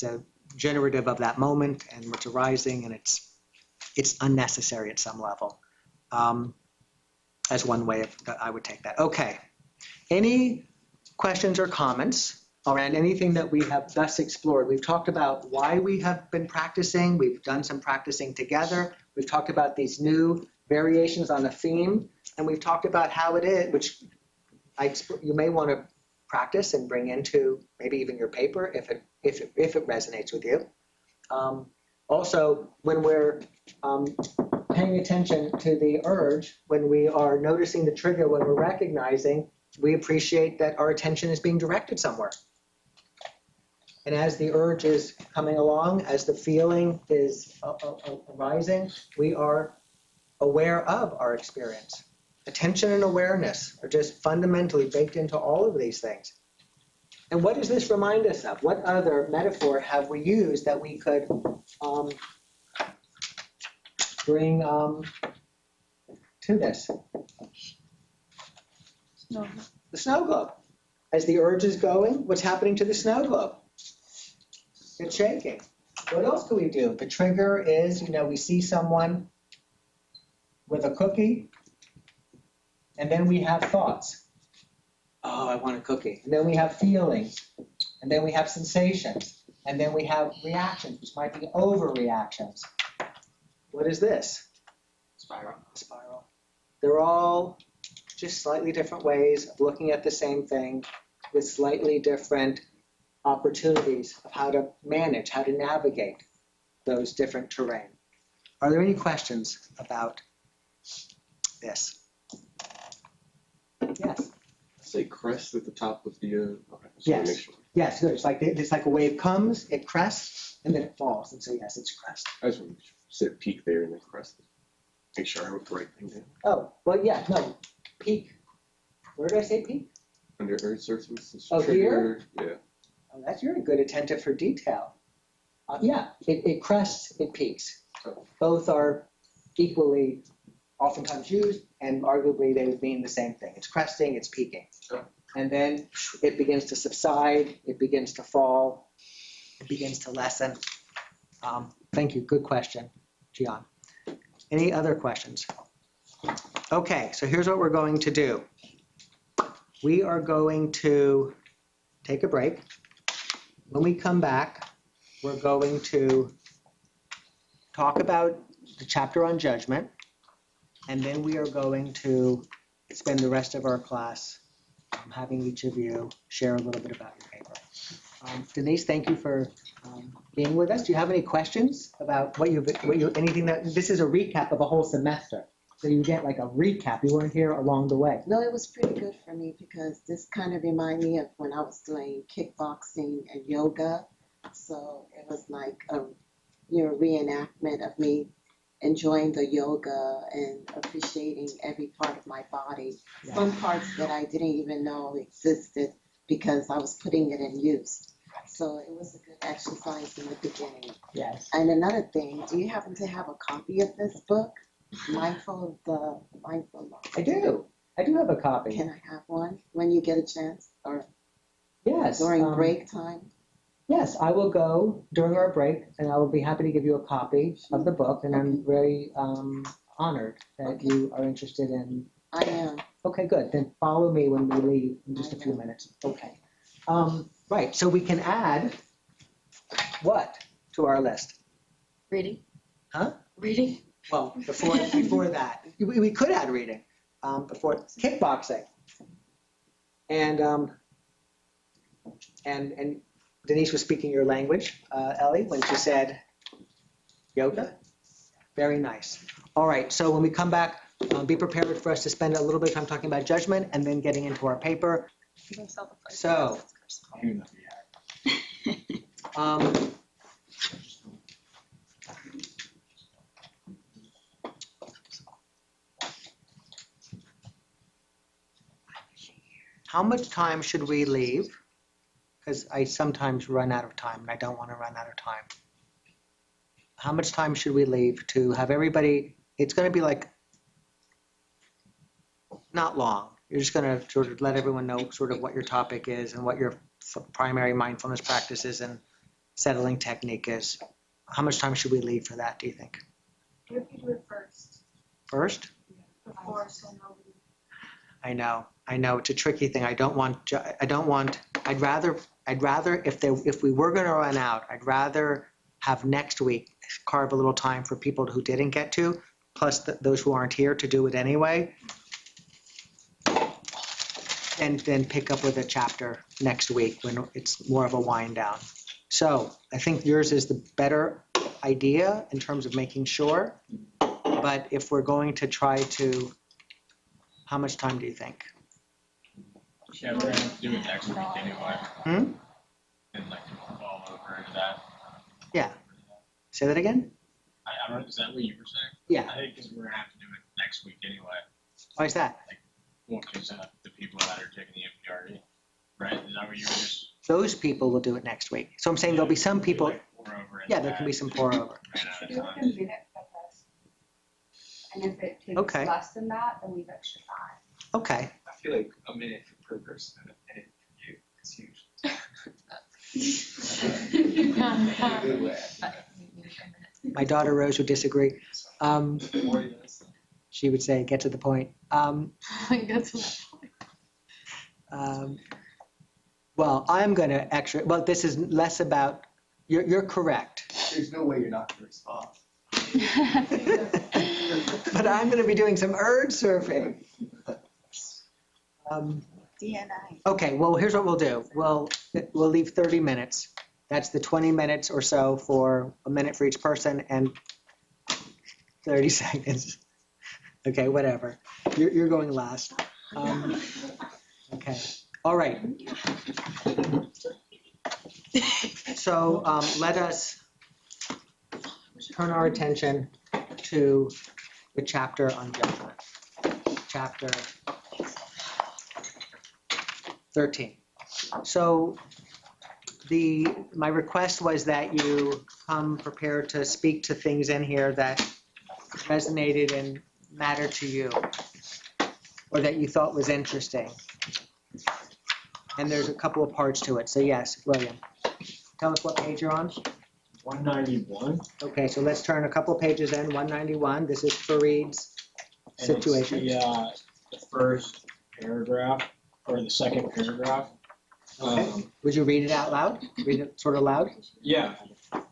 a generative of that moment and what's arising, and it's unnecessary at some level. As one way that I would take that. Okay. Any questions or comments around anything that we have thus explored? We've talked about why we have been practicing. We've done some practicing together. We've talked about these new variations on a theme, and we've talked about how it is, which you may want to practice and bring into maybe even your paper if it resonates with you. Also, when we're paying attention to the urge, when we are noticing the trigger, when we're recognizing, we appreciate that our attention is being directed somewhere. And as the urge is coming along, as the feeling is arising, we are aware of our experience. Attention and awareness are just fundamentally baked into all of these things. And what does this remind us of? What other metaphor have we used that we could bring to this? The snow globe. As the urge is going, what's happening to the snow globe? It's shaking. What else can we do? The trigger is, we see someone with a cookie, and then we have thoughts. Oh, I want a cookie. And then we have feelings, and then we have sensations, and then we have reactions, which might be overreactions. What is this? Spiral. They're all just slightly different ways of looking at the same thing with slightly different opportunities of how to manage, how to navigate those different terrain. Are there any questions about this? Yes. Say crest at the top of the. Okay, Yes. Sure. Yes, good. It's like a wave comes, it crests, and then it falls. And so yes, it's crest. I just want to say peak there and then crest. Make sure I wrote the right thing down. Oh, well, yeah, no. Peak. Where did I say peak? Under earth surface. Oh, trigger. Here? Yeah. Oh, that's very good, attentive for detail. Yeah, it crests, it peaks. Both are equally oftentimes used, and arguably they would mean the same thing. It's cresting, it's peaking. Sure. And then it begins to subside, it begins to fall, it begins to lessen. Thank you, good question, Gian. Any other questions? Okay, so here's what we're going to do. We are going to take a break. When we come back, we're going to talk about the chapter on judgment, and then we are going to spend the rest of our class having each of you share a little bit about your paper. Denise, thank you for being with us. Do you have any questions about anything this is a recap of a whole semester. So you get like a recap. You weren't here along the way. No, it was pretty good for me because this kind of reminded me of when I was doing kickboxing and yoga. So it was like a reenactment of me enjoying the yoga and appreciating every part of my body. Yeah. Some parts that I didn't even know existed because I was putting it in use. So it was a good exercise in the beginning. Yes. And another thing, do you happen to have a copy of this book? Mindful Mind. I do have a copy. Can I have one when you get a chance, or yes, during break time? Yes, I will go during our break, and I will be happy to give you a copy of the book. And I'm very honored that you are interested in. I am. Okay, good. Then follow me when we leave in just a few minutes. Okay. Right. So we can add what to our list? Reading. Huh? Reading. Well, before that, we could add reading. Before kickboxing, and Denise was speaking your language, Ellie, when she said yoga. Very nice. All right. So when we come back, be prepared for us to spend a little bit of time talking about judgment and then getting into our paper. So. how much time should we leave? Because I sometimes run out of time and I don't want to run out of time. How much time should we leave to have everybody, it's going to be like, not long. You're just going to sort of let everyone know sort of what your topic is and what your primary mindfulness practice is and settling technique is. How much time should we leave for that, do you think? What if you do it first? First? Before, so nobody. I know, it's a tricky thing. I'd rather, if we were going to run out, I'd rather have next week carve a little time for people who didn't get to, plus those who aren't here to do it anyway. And then pick up with a chapter next week when it's more of a wind down. So I think yours is the better idea in terms of making sure. But if we're going to try to, how much time do you think? Yeah, we're gonna do it next week anyway. And like fall over into that. Yeah. Say that again? I don't know, is that what you were saying? Yeah. I think because we're gonna have to do it next week anyway. Why is that? Well, because the people that are taking the MPRE, right? Is that what you were just? Those people will do it next week. So I'm saying there'll be some people, Pour over into yeah, there can be that. some pour over. Ran out of Do it time. in a minute at best. And if it takes Okay. less than that, then leave extra time. Okay. I feel like a minute per person and a minute for you is huge. Good way. My daughter Rose would disagree. More minutes. She would say, get to the point. Well, I'm going to well, this is less about, you're correct. There's no way you're not going to respond. But I'm going to be doing some urge surfing. DNI. Okay, well, here's what we'll do. We'll leave 30 minutes. That's the 20 minutes or so for a minute for each person and 30 seconds. Okay, whatever. You're going last. Okay, all right. So let us turn our attention to the chapter on judgment. Chapter 13. So my request was that you come prepared to speak to things in here that resonated and mattered to you, or that you thought was interesting. And there's a couple of parts to it. So yes, William, tell us what page you're on. 191. Okay, so let's turn a couple pages in. 191. This is Fareed's situation. It's the first paragraph, or the second paragraph. Okay. Would you read it out loud? Read it sort of loud? Yeah.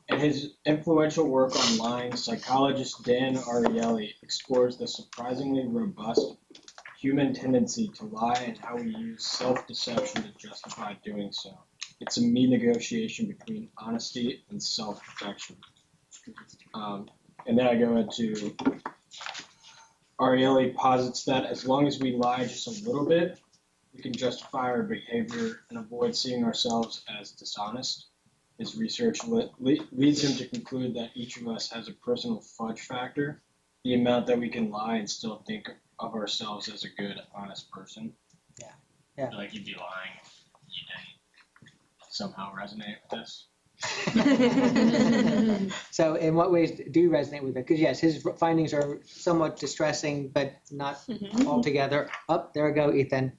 In his influential work online, psychologist Dan Ariely explores the surprisingly robust human tendency to lie and how we use self-deception to justify doing so. It's a me negotiation between honesty and self-protection. And then I go into, Ariely posits that as long as we lie just a little bit, we can justify our behavior and avoid seeing ourselves as dishonest. His research leads him to conclude that each of us has a personal fudge factor, the amount that we can lie and still think of ourselves as a good, honest person. Yeah. I feel like you'd be lying if you didn't somehow resonate with this. So in what ways do you resonate with it? Because yes, his findings are somewhat distressing, but not altogether. Oh, there we go, Ethan.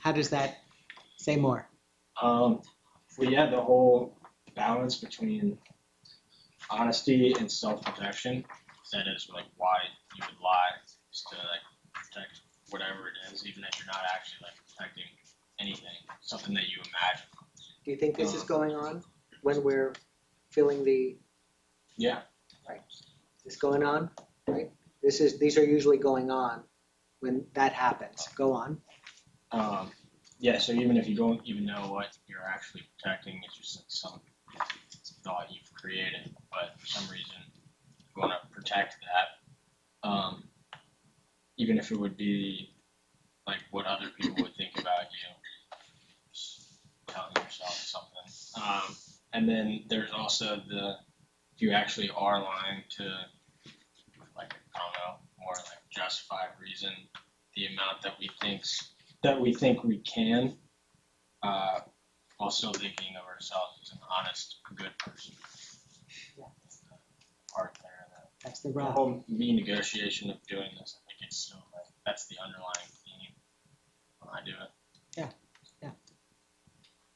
How does that say more? Well, yeah, the whole balance between honesty and self-protection. That is like why you would lie, is to like protect whatever it is, even if you're not actually like protecting anything, something that you imagine. Do you think this is going on when we're feeling the? Yeah. Right. Is this going on? Right. These are usually going on when that happens. Go on. Yeah. So even if you don't even know what you're actually protecting, it's just like some thought you've created, but for some reason you want to protect that. Even if it would be like what other people would think about you, just telling yourself something. And then there's also if you actually are lying to, like, I don't know, more like justified reason, the amount that we think we can, while still thinking of ourselves as an honest, good person. Yeah. Part there. That's the The rub. whole negotiation of doing this, I think it's still like, that's the underlying theme when I do it.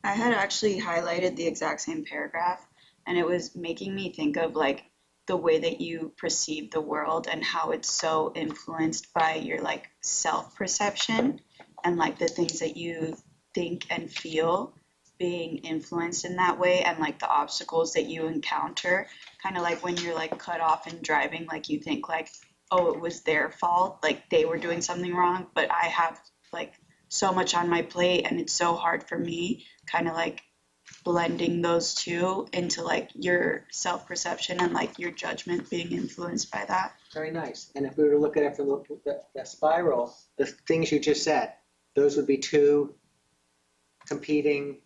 I had actually highlighted the exact same paragraph, and it was making me think of like the way that you perceive the world and how it's so influenced by your like self-perception and like the things that you think and feel being influenced in that way, and like the obstacles that you encounter, kind of like when you're like cut off in driving, like you think like, oh, it was their fault, like they were doing something wrong, but I have like so much on my plate and it's so hard for me, kind of like blending those two into like your self-perception and like your judgment being influenced by that. Very nice. And if we were to look at it from the spiral, the things you just said, those would be two competing.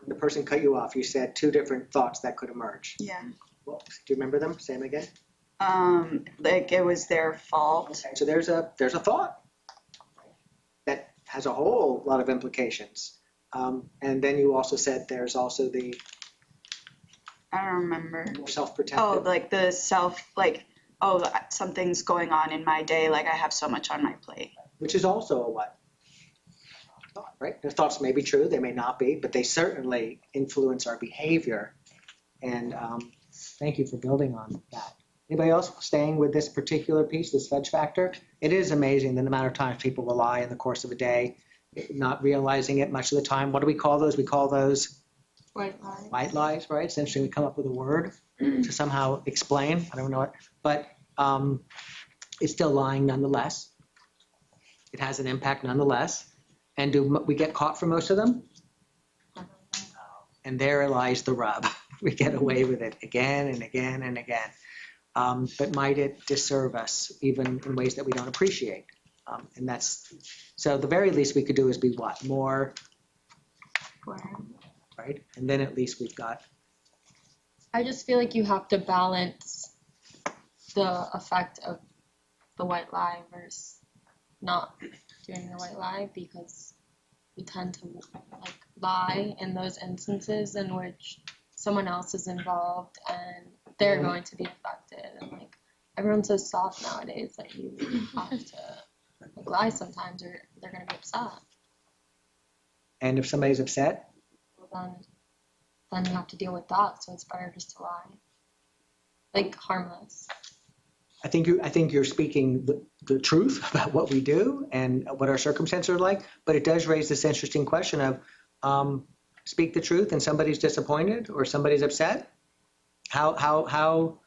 When the person cut you off, you said two different thoughts that could emerge. Yeah. Well, do you remember them? Say them again. Like it was their fault. Okay, so there's a thought that has a whole lot of implications. And then you also said there's also the I don't remember. self-protective. Oh, like the self, like, oh, something's going on in my day, like I have so much on my plate. Which is also a what? Thought, right? The thoughts may be true, they may not be, but they certainly influence our behavior. And thank you for building on that. Anybody else staying with this particular piece, this fudge factor? It is amazing the amount of times people will lie in the course of a day, not realizing it much of the time. What do we call those? We call those White lies. white lies, right? It's interesting we come up with a word to somehow explain. I don't know it, but it's still lying nonetheless. It has an impact nonetheless. And do we get caught for most of them? And there lies the rub. We get away with it again and again and again. But might it disserve us even in ways that we don't appreciate? And that's, so the very least we could do is be what? More, right? And then at least we've got. I just feel like you have to balance the effect of the white lie versus not doing the white lie, because we tend to like lie in those instances in which someone else is involved and they're going to be affected, and like everyone's so soft nowadays that you have to like, lie sometimes or they're going to be upset. And if somebody's upset? Well, then you have to deal with that, so it's better just to lie. Like harmless. I think you're speaking the truth about what we do and what our circumstances are like, but it does raise this interesting question of speak the truth and somebody's disappointed or somebody's upset. How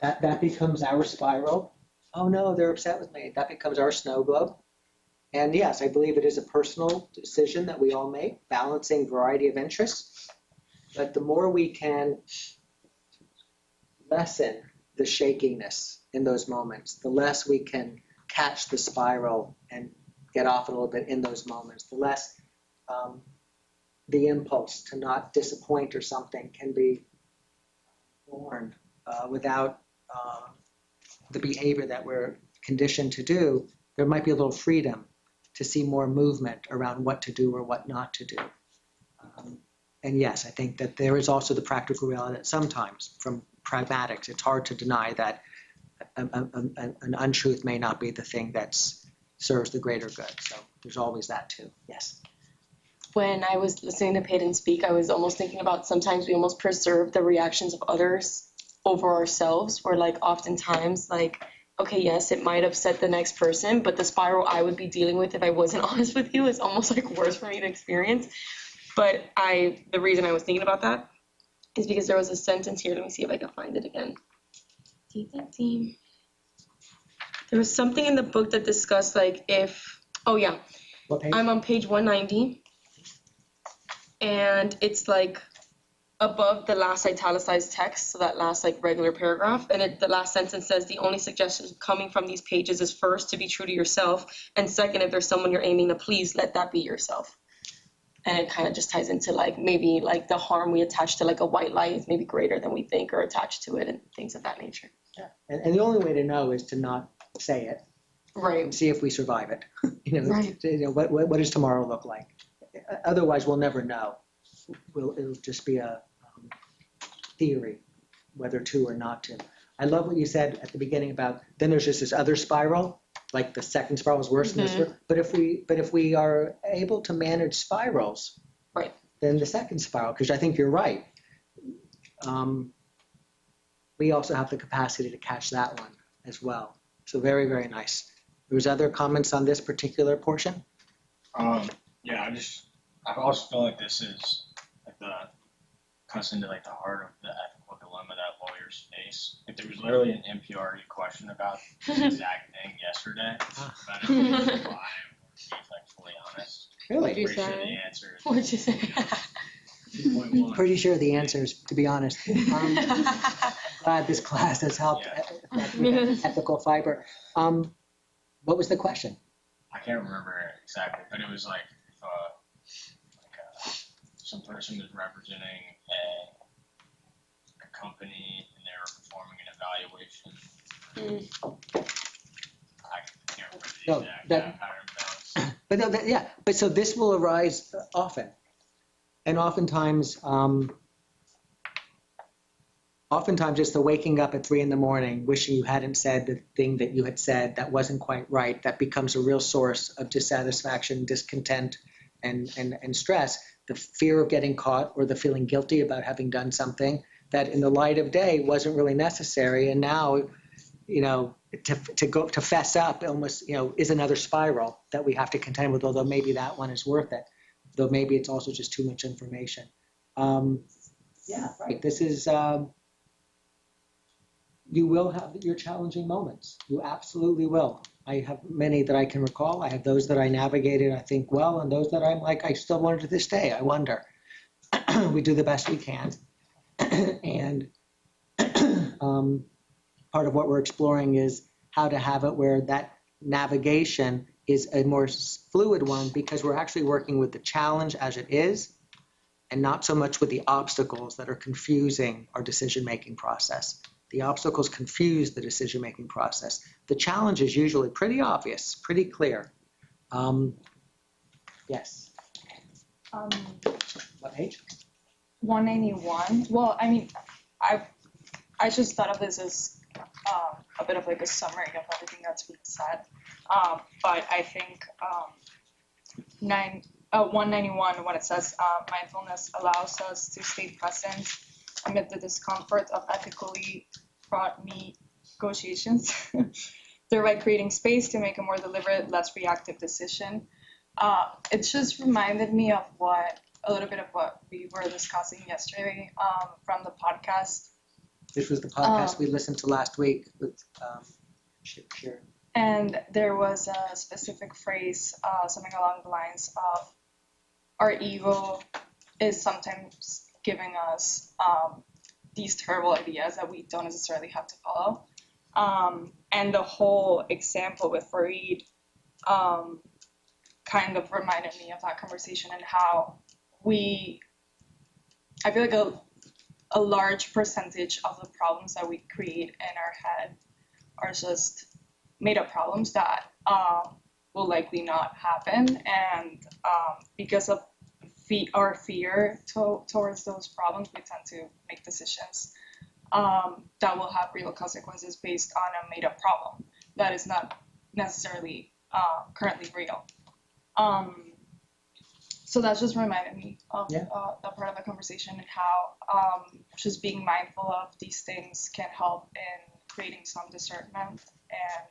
that becomes our spiral. Oh no, they're upset with me. That becomes our snow globe. And yes, I believe it is a personal decision that we all make, balancing variety of interests. But the more we can lessen the shakiness in those moments, the less we can catch the spiral and get off a little bit in those moments, the less the impulse to not disappoint or something can be born without the behavior that we're conditioned to do. There might be a little freedom to see more movement around what to do or what not to do. And yes, I think that there is also the practical reality that sometimes, from pragmatics, it's hard to deny that an untruth may not be the thing that serves the greater good. So there's always that too. Yes. When I was listening to Peyton speak, I was almost thinking about sometimes we almost preserve the reactions of others over ourselves, where like oftentimes like, okay, yes, it might upset the next person, but the spiral I would be dealing with if I wasn't honest with you is almost like worse for me to experience. But the reason I was thinking about that is because there was a sentence here. Let me see if I can find it again. There was something in the book that discussed like if, oh yeah, I'm on page 190, and it's like above the last italicized text, so that last like regular paragraph, and the last sentence says the only suggestion coming from these pages is first to be true to yourself, and second, if there's someone you're aiming to please, let that be yourself. And it kind of just ties into like maybe like the harm we attach to like a white lie is maybe greater than we think or attached to it and things of that nature. Yeah. And the only way to know is to not say it Right. and see if we survive it. Right. What does tomorrow look like? Otherwise, we'll never know. It'll just be a theory, whether to or not to. I love what you said at the beginning about then there's just this other spiral, like the second spiral is worse than this one. But if we are able to manage spirals, Right. then the second spiral, because I think you're right. We also have the capacity to catch that one as well. So very, very nice. There's other comments on this particular portion? Yeah, I also feel like this is like cuts into like the heart of the ethical dilemma that lawyers face. Like there was literally an NPR question about this exact thing yesterday. But I don't know why, or to be like fully honest. Really? I'm pretty sure the answer is What'd you say? 2.1. Pretty sure the answer is, to be honest. Glad this class has helped ethical fiber. What was the question? I can't remember exactly, but it was like some person was representing a company and they were performing an evaluation. I can't remember the exact pattern. But no, but so this will arise often, and oftentimes it's the waking up at 3 a.m, wishing you hadn't said the thing that you had said that wasn't quite right, that becomes a real source of dissatisfaction, discontent, and stress. The fear of getting caught or the feeling guilty about having done something that in the light of day wasn't really necessary. And now, to fess up almost, is another spiral that we have to contend with, although maybe that one is worth it, though maybe it's also just too much information. Yeah, right. This is, you will have your challenging moments. You absolutely will. I have many that I can recall. I have those that I navigated, I think, well, and those that I'm like, I still wonder to this day. I wonder. We do the best we can. And part of what we're exploring is how to have it where that navigation is a more fluid one, because we're actually working with the challenge as it is, and not so much with the obstacles that are confusing our decision-making process. The obstacles confuse the decision-making process. The challenge is usually pretty obvious, pretty clear. Yes. What page? 191. Well, I mean, I just thought of this as a bit of like a summary of everything that's been said. But I think 191, when it says mindfulness allows us to stay present amid the discomfort of ethically fraught negotiations, thereby creating space to make a more deliberate, less reactive decision. It just reminded me of a little bit of what we were discussing yesterday from the podcast. This was the podcast we listened to last week with Sharon. And there was a specific phrase, something along the lines of, our ego is sometimes giving us these terrible ideas that we don't necessarily have to follow. And the whole example with Fareed kind of reminded me of that conversation and how I feel like a large percentage of the problems that we create in our head are just made up problems that will likely not happen. And because of our fear towards those problems, we tend to make decisions that will have real consequences based on a made up problem that is not necessarily currently real. So that just reminded me of that part of the conversation, and how just being mindful of these things can help in creating some discernment and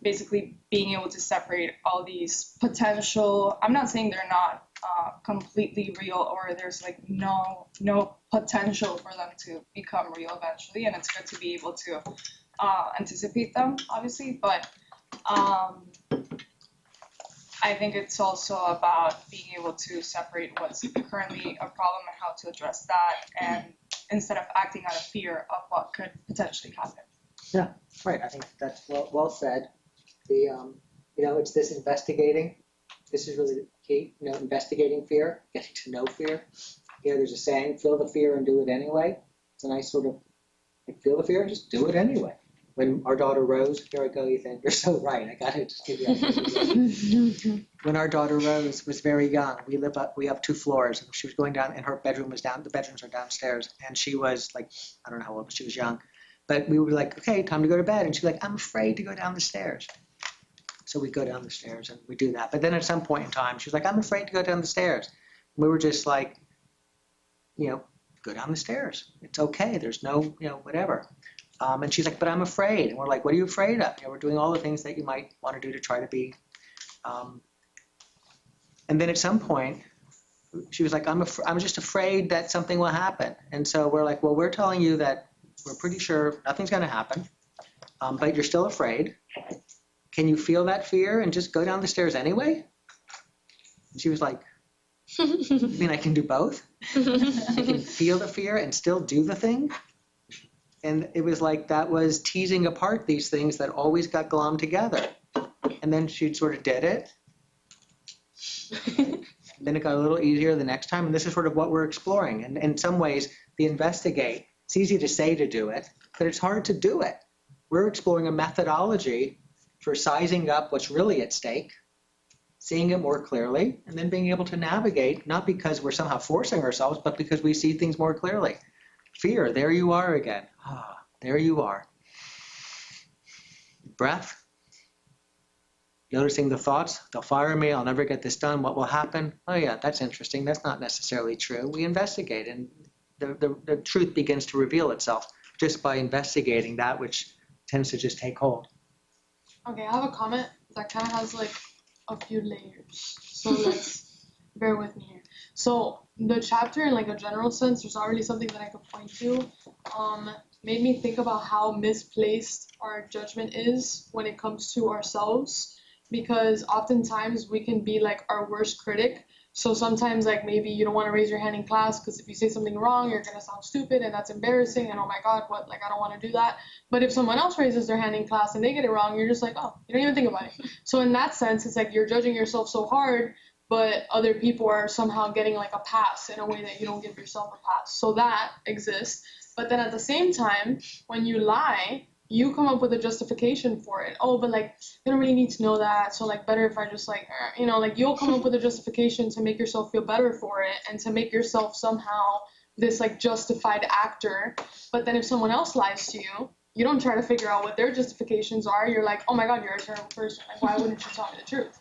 basically being able to separate all these potential, I'm not saying they're not completely real or there's like no potential for them to become real eventually, and it's good to be able to anticipate them, obviously, but I think it's also about being able to separate what's currently a problem and how to address that, and instead of acting out of fear of what could potentially happen. Yeah, right. I think that's well said. It's this investigating. This is really the key. Investigating fear, getting to know fear. There's a saying: "Feel the fear and do it anyway." It's a nice sort of feel the fear, just do it anyway. when our daughter Rose, here I go, Ethan, you're so right, I gotta just give you. When our daughter Rose was very young, we have 2 floors, and she was going down, and her bedroom was down, the bedrooms are downstairs, and she was like, I don't know how old, but she was young. But we were like, okay, time to go to bed, and she's like, I'm afraid to go down the stairs. So we go down the stairs and we do that. But then at some point in time, she was like, I'm afraid to go down the stairs. We were just like, go down the stairs. It's okay. There's no, whatever. And she's like, but I'm afraid. And we're like, what are you afraid of? We're doing all the things that you might want to do to try to be. And then at some point, she was like, I'm just afraid that something will happen. And so we're like, well, we're telling you that we're pretty sure nothing's going to happen, but you're still afraid. Can you feel that fear and just go down the stairs anyway? And she was like, you mean I can do both? I can feel the fear and still do the thing? And it was like that was teasing apart these things that always got glommed together. And then she sort of did it. Then it got a little easier the next time. And this is sort of what we're exploring. And in some ways, the investigate, it's easy to say to do it, but it's hard to do it. We're exploring a methodology for sizing up what's really at stake, seeing it more clearly, and then being able to navigate, not because we're somehow forcing ourselves, but because we see things more clearly. Fear, there you are again. There you are. Breath. Noticing the thoughts, they'll fire me, I'll never get this done, what will happen? Oh yeah, that's interesting, that's not necessarily true. We investigate, and the truth begins to reveal itself just by investigating that which tends to just take hold. Okay, I have a comment that kind of has like a few layers, so let's bear with me here. So the chapter in like a general sense, there's not really something that I could point to, made me think about how misplaced our judgment is when it comes to ourselves, because oftentimes we can be like our worst critic. So sometimes like maybe you don't want to raise your hand in class because if you say something wrong, you're going to sound stupid and that's embarrassing and oh my God, what, like I don't want to do that. But if someone else raises their hand in class and they get it wrong, you're just like, oh, you don't even think about it. So in that sense, it's like you're judging yourself so hard, but other people are somehow getting like a pass in a way that you don't give yourself a pass. So that exists. But then at the same time, when you lie, you come up with a justification for it. Oh, but like, they don't really need to know that. So like, better if I just like, like you'll come up with a justification to make yourself feel better for it and to make yourself somehow this like justified actor. But then if someone else lies to you, you don't try to figure out what their justifications are. You're like, oh my God, you're a terrible person. Like, why wouldn't you tell me the truth?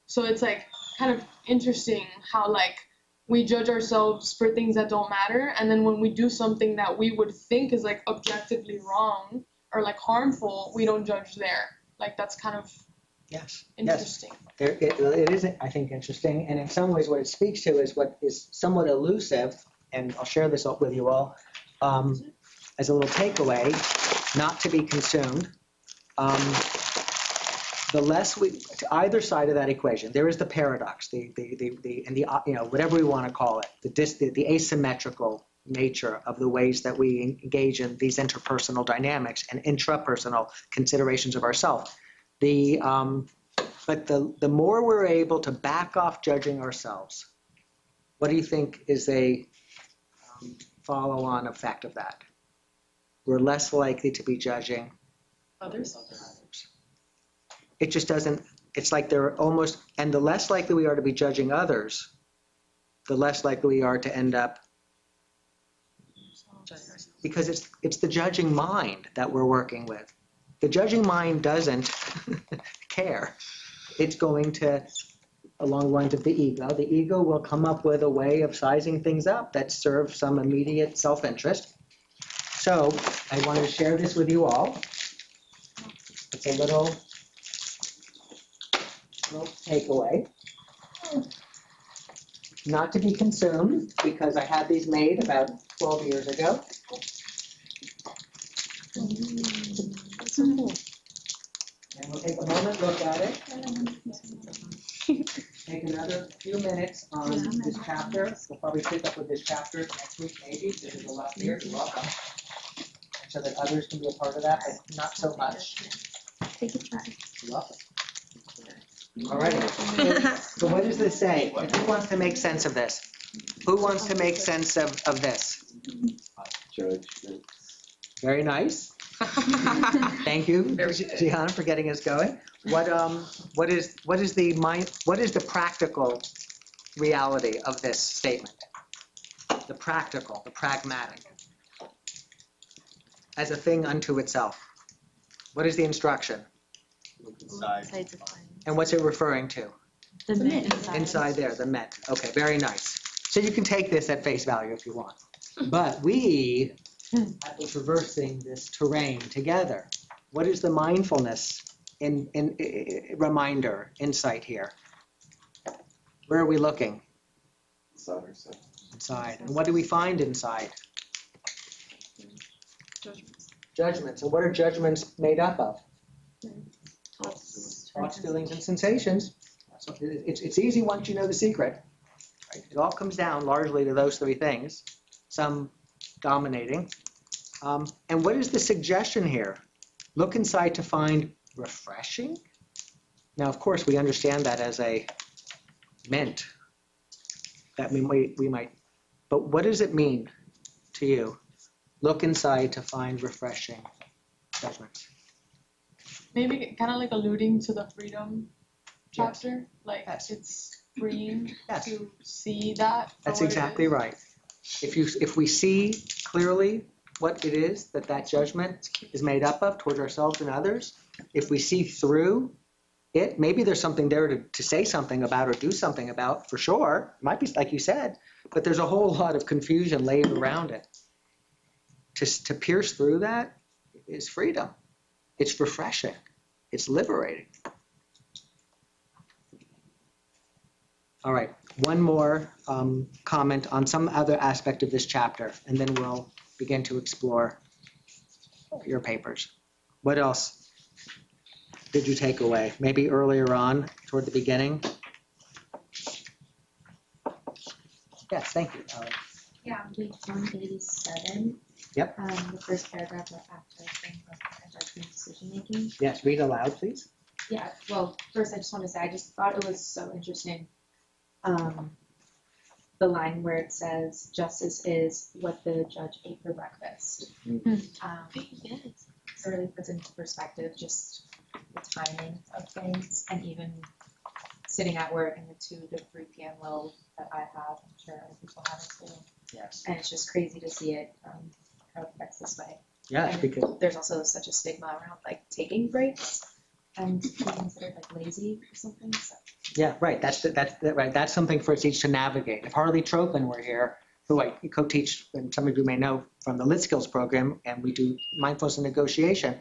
So it's like kind of interesting how like we judge ourselves for things that don't matter. And then when we do something that we would think is like objectively wrong or like harmful, we don't judge there. Like that's kind of interesting. Yes. It is, I think, interesting. And in some ways what it speaks to is what is somewhat elusive, and I'll share this with you all as a little takeaway, not to be consumed. The less we, to either side of that equation, there is the paradox, and the whatever we want to call it, the asymmetrical nature of the ways that we engage in these interpersonal dynamics and intrapersonal considerations of ourselves. But the more we're able to back off judging ourselves, what do you think is a follow-on effect of that? We're less likely to be judging others. It just doesn't, it's like they're almost, and the less likely we are to be judging others, the less likely we are to end up, because it's the judging mind that we're working with. The judging mind doesn't care. It's going to, along the lines of the ego will come up with a way of sizing things up that serve some immediate self-interest. So I want to share this with you all. It's a little takeaway. Not to be consumed, because I had these made about 12 years ago. And we'll take a moment, look at it. Take another few minutes on this chapter. We'll probably pick up with this chapter next week, maybe. This is the last year. You're welcome. So that others can be a part of that, but not so much. Take it easy. You're welcome. All right. So what does this say? Who wants to make sense of this? Who wants to make sense of this? Judge. Very nice. Thank you, Gianna, for getting us going. What is the practical reality of this statement? The practical, the pragmatic, as a thing unto itself. What is the instruction? Look inside. And what's it referring to? The mint Inside there, the mint. Okay, very nice. So you can take this at face value if you want. But we have been traversing this terrain together. What is the mindfulness reminder, insight here? Where are we looking? Inside ourselves. Inside. And what do we find inside? Judgments. Judgments. And what are judgments made up of? Thoughts, feelings, and sensations. So it's easy once you know the secret. Right? It all comes down largely to those three things, some dominating. And what is the suggestion here? Look inside to find refreshing. Now, of course, we understand that as a mint. That we might, but what does it mean to you? Look inside to find refreshing judgments. Maybe kind of like alluding to the freedom chapter, like Yes. it's freeing Yes. to see that. That's exactly right. If we see clearly what it is that judgment is made up of towards ourselves and others, if we see through it, maybe there's something there to say something about or do something about, for sure. It might be like you said, but there's a whole lot of confusion laid around it. To pierce through that is freedom. It's refreshing. It's liberating. All right, one more comment on some other aspect of this chapter, and then we'll begin to explore your papers. What else did you take away? Maybe earlier on, toward the beginning? Yes, thank you, Alex. Yeah, it's on page 7. Yep. The first paragraph of after saying judgment decision making. Yes, read aloud, please. Yeah, well, first I just want to say I just thought it was so interesting. The line where it says justice is what the judge ate for breakfast. So really puts into perspective just the timing of things, and even sitting at work in the 2 to 3 p.m. lull that I have, I'm sure other people have it too. Yes. And it's just crazy to see it how it affects this way. Yes, And because there's also such a stigma around like taking breaks and being considered like lazy or something. So. yeah, right. That's right. That's something for us each to navigate. If Harley Tropin were here, who I co-teach, and some of you may know from the Lit Skills program, and we do mindfulness and negotiation,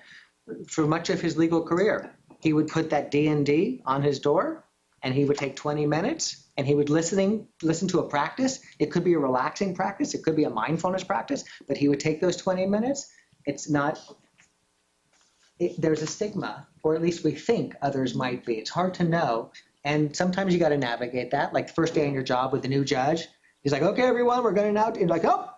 for much of his legal career, he would put that D&D on his door, and he would take 20 minutes, and he would listen to a practice. It could be a relaxing practice, it could be a mindfulness practice, but he would take those 20 minutes. There's a stigma, or at least we think others might be. It's hard to know, and sometimes you got to navigate that. Like the first day on your job with the new judge, he's like, "Okay, everyone, we're going to now," and you're like, "Oh,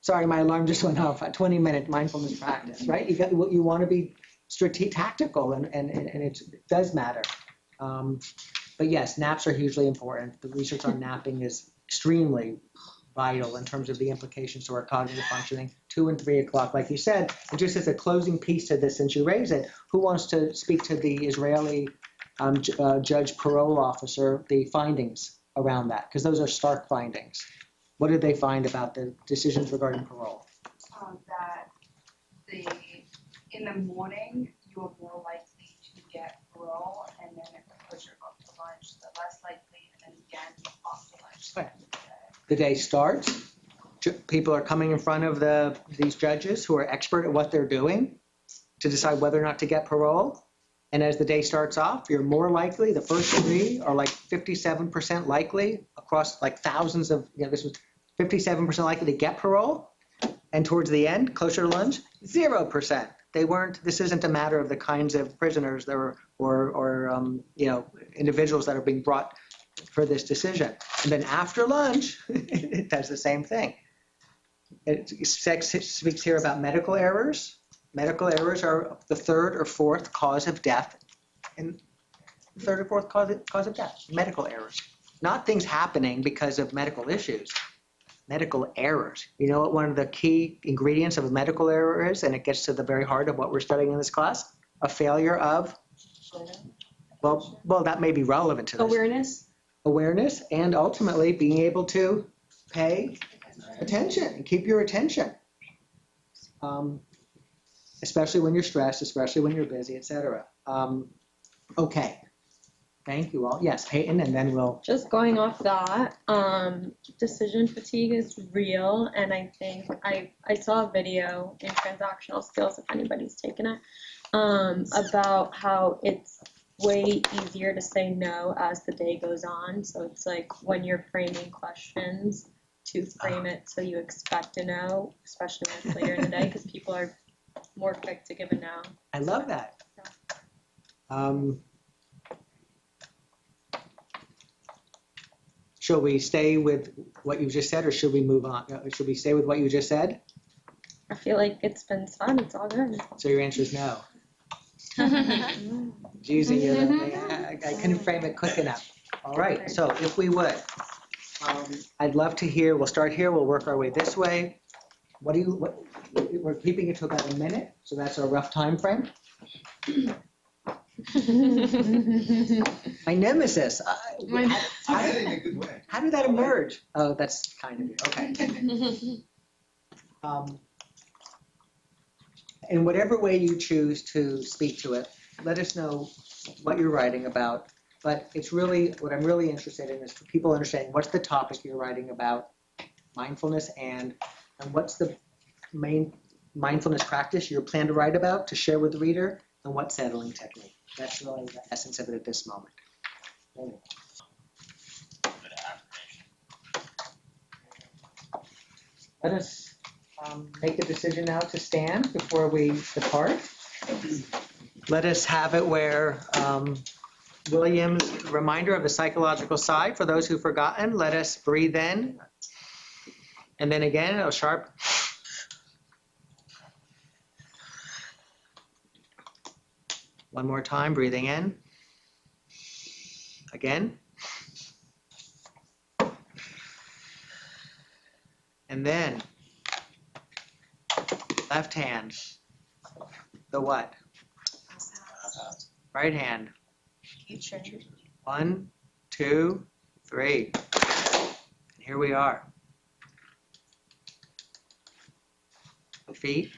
sorry, my alarm just went off." A 20-minute mindfulness practice, right? You want to be tactical, and it does matter. But yes, naps are hugely important. The research on napping is extremely vital in terms of the implications to our cognitive functioning. 2 and 3 o'clock, like you said. And just as a closing piece to this, since you raised it, who wants to speak to the Israeli judge parole officer, the findings around that? Because those are stark findings. What did they find about the decisions regarding parole? That in the morning, you are more likely to get parole, and then if you push your up to lunch, the less likely, and then again after lunch. Right. The day starts. People are coming in front of these judges who are expert at what they're doing to decide whether or not to get parole. And as the day starts off, you're more likely, the first 3 are like 57% likely across like thousands of, this was 57% likely to get parole. And towards the end, closer to lunch, 0%. They weren't, this isn't a matter of the kinds of prisoners that were, or individuals that are being brought for this decision. And then after lunch, it does the same thing. It speaks here about medical errors. Medical errors are the 3rd or 4th cause of death. And the 3rd or 4th cause of death, medical errors. Not things happening because of medical issues, medical errors. You know what one of the key ingredients of a medical error is? And it gets to the very heart of what we're studying in this class. A failure of, well, that may be relevant to this. Awareness, and ultimately being able to pay attention and keep your attention. Especially when you're stressed, especially when you're busy, etc. Okay. Thank you all. Yes, Peyton, and then we'll. Just going off that, decision fatigue is real, and I think I saw a video in transactional skills, if anybody's taken it, about how it's way easier to say no as the day goes on. So it's like when you're framing questions, to frame it so you expect a no, especially when it's later in the day, because people are more quick to give a no. I love that. Shall we stay with what you just said, or should we move on? Should we stay with what you just said? I feel like it's been fun. It's all good. So your answer is no. Juicy, I couldn't frame it quick enough. All right, so if we would, I'd love to hear, we'll start here, we'll work our way this way. We're keeping it to about a minute, so that's our rough time frame. My nemesis. How did that emerge? Oh, that's kind of you. Okay. In whatever way you choose to speak to it, let us know what you're writing about. But it's really, what I'm really interested in is for people understanding what's the topic you're writing about, mindfulness, and what's the main mindfulness practice you plan to write about, to share with the reader, and what settling technique. That's really the essence of it at this moment. Let us make a decision now to stand before we depart. Let us have it where William's reminder of the psychological side, for those who've forgotten, let us breathe in. And then again, a sharp. One more time, breathing in. Again. And then, left hand. The what? Right hand. 1, 2, 3. And here we are. The feet.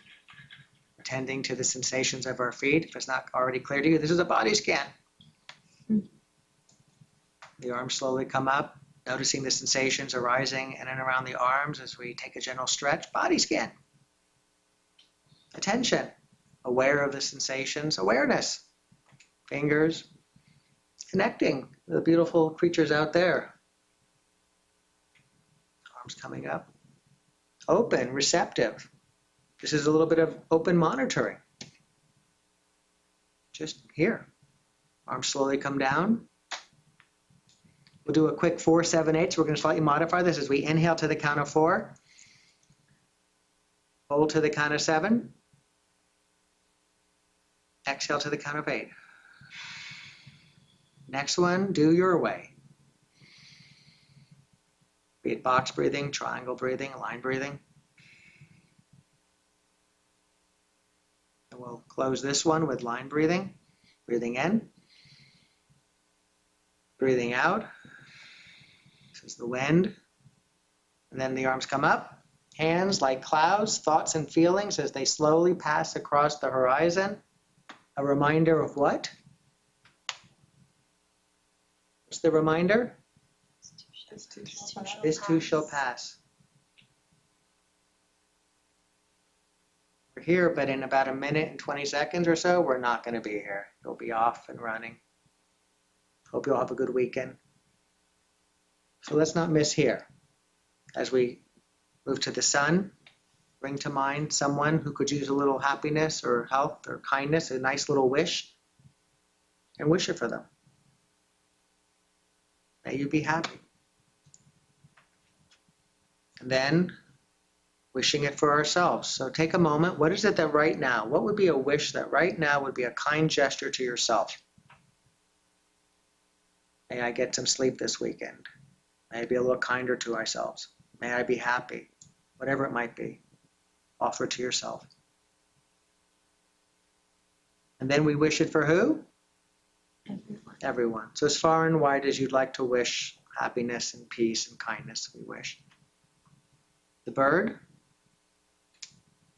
Attending to the sensations of our feet. If it's not already clear to you, this is a body scan. The arms slowly come up, noticing the sensations arising in and around the arms as we take a gentle stretch. Body scan. Attention. Aware of the sensations. Awareness. Fingers. Connecting with the beautiful creatures out there. Arms coming up. Open, receptive. This is a little bit of open monitoring. Just here. Arms slowly come down. We'll do a quick 4, 7, 8. So we're going to slightly modify this as we inhale to the count of 4. Hold to the count of 7. Exhale to the count of 8. Next one, do your way. Be it box breathing, triangle breathing, line breathing. And we'll close this one with line breathing. Breathing in. Breathing out. This is the wind. And then the arms come up. Hands like clouds, thoughts and feelings as they slowly pass across the horizon. A reminder of what? What's the reminder? This too shall pass. We're here, but in about a minute and 20 seconds or so, we're not going to be here. You'll be off and running. Hope you'll have a good weekend. So let's not miss here. As we move to the sun, bring to mind someone who could use a little happiness or health or kindness, a nice little wish, and wish it for them. May you be happy. And then wishing it for ourselves. So take a moment. What is it that right now, what would be a wish that right now would be a kind gesture to yourself? May I get some sleep this weekend. May I be a little kinder to ourselves. May I be happy. Whatever it might be. Offer it to yourself. And then we wish it for who? Everyone. So as far and wide as you'd like to wish happiness and peace and kindness, we wish. The bird,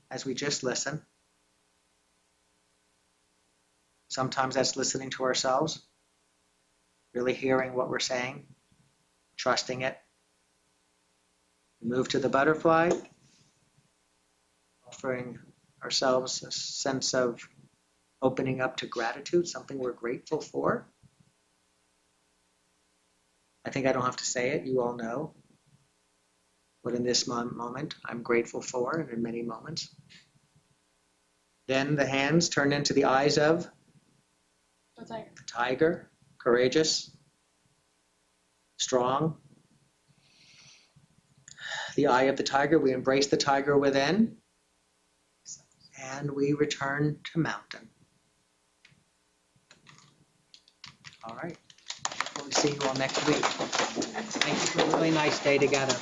as we just listen. Sometimes that's listening to ourselves, really hearing what we're saying, trusting it. We move to the butterfly, offering ourselves a sense of opening up to gratitude, something we're grateful for. I think I don't have to say it, you all know what in this moment I'm grateful for, and in many moments. Then the hands turn into the eyes of the tiger, courageous, strong. The eye of the tiger, we embrace the tiger within, and we return to mountain. All right. We'll see you all next week. Thank you for a really nice day together.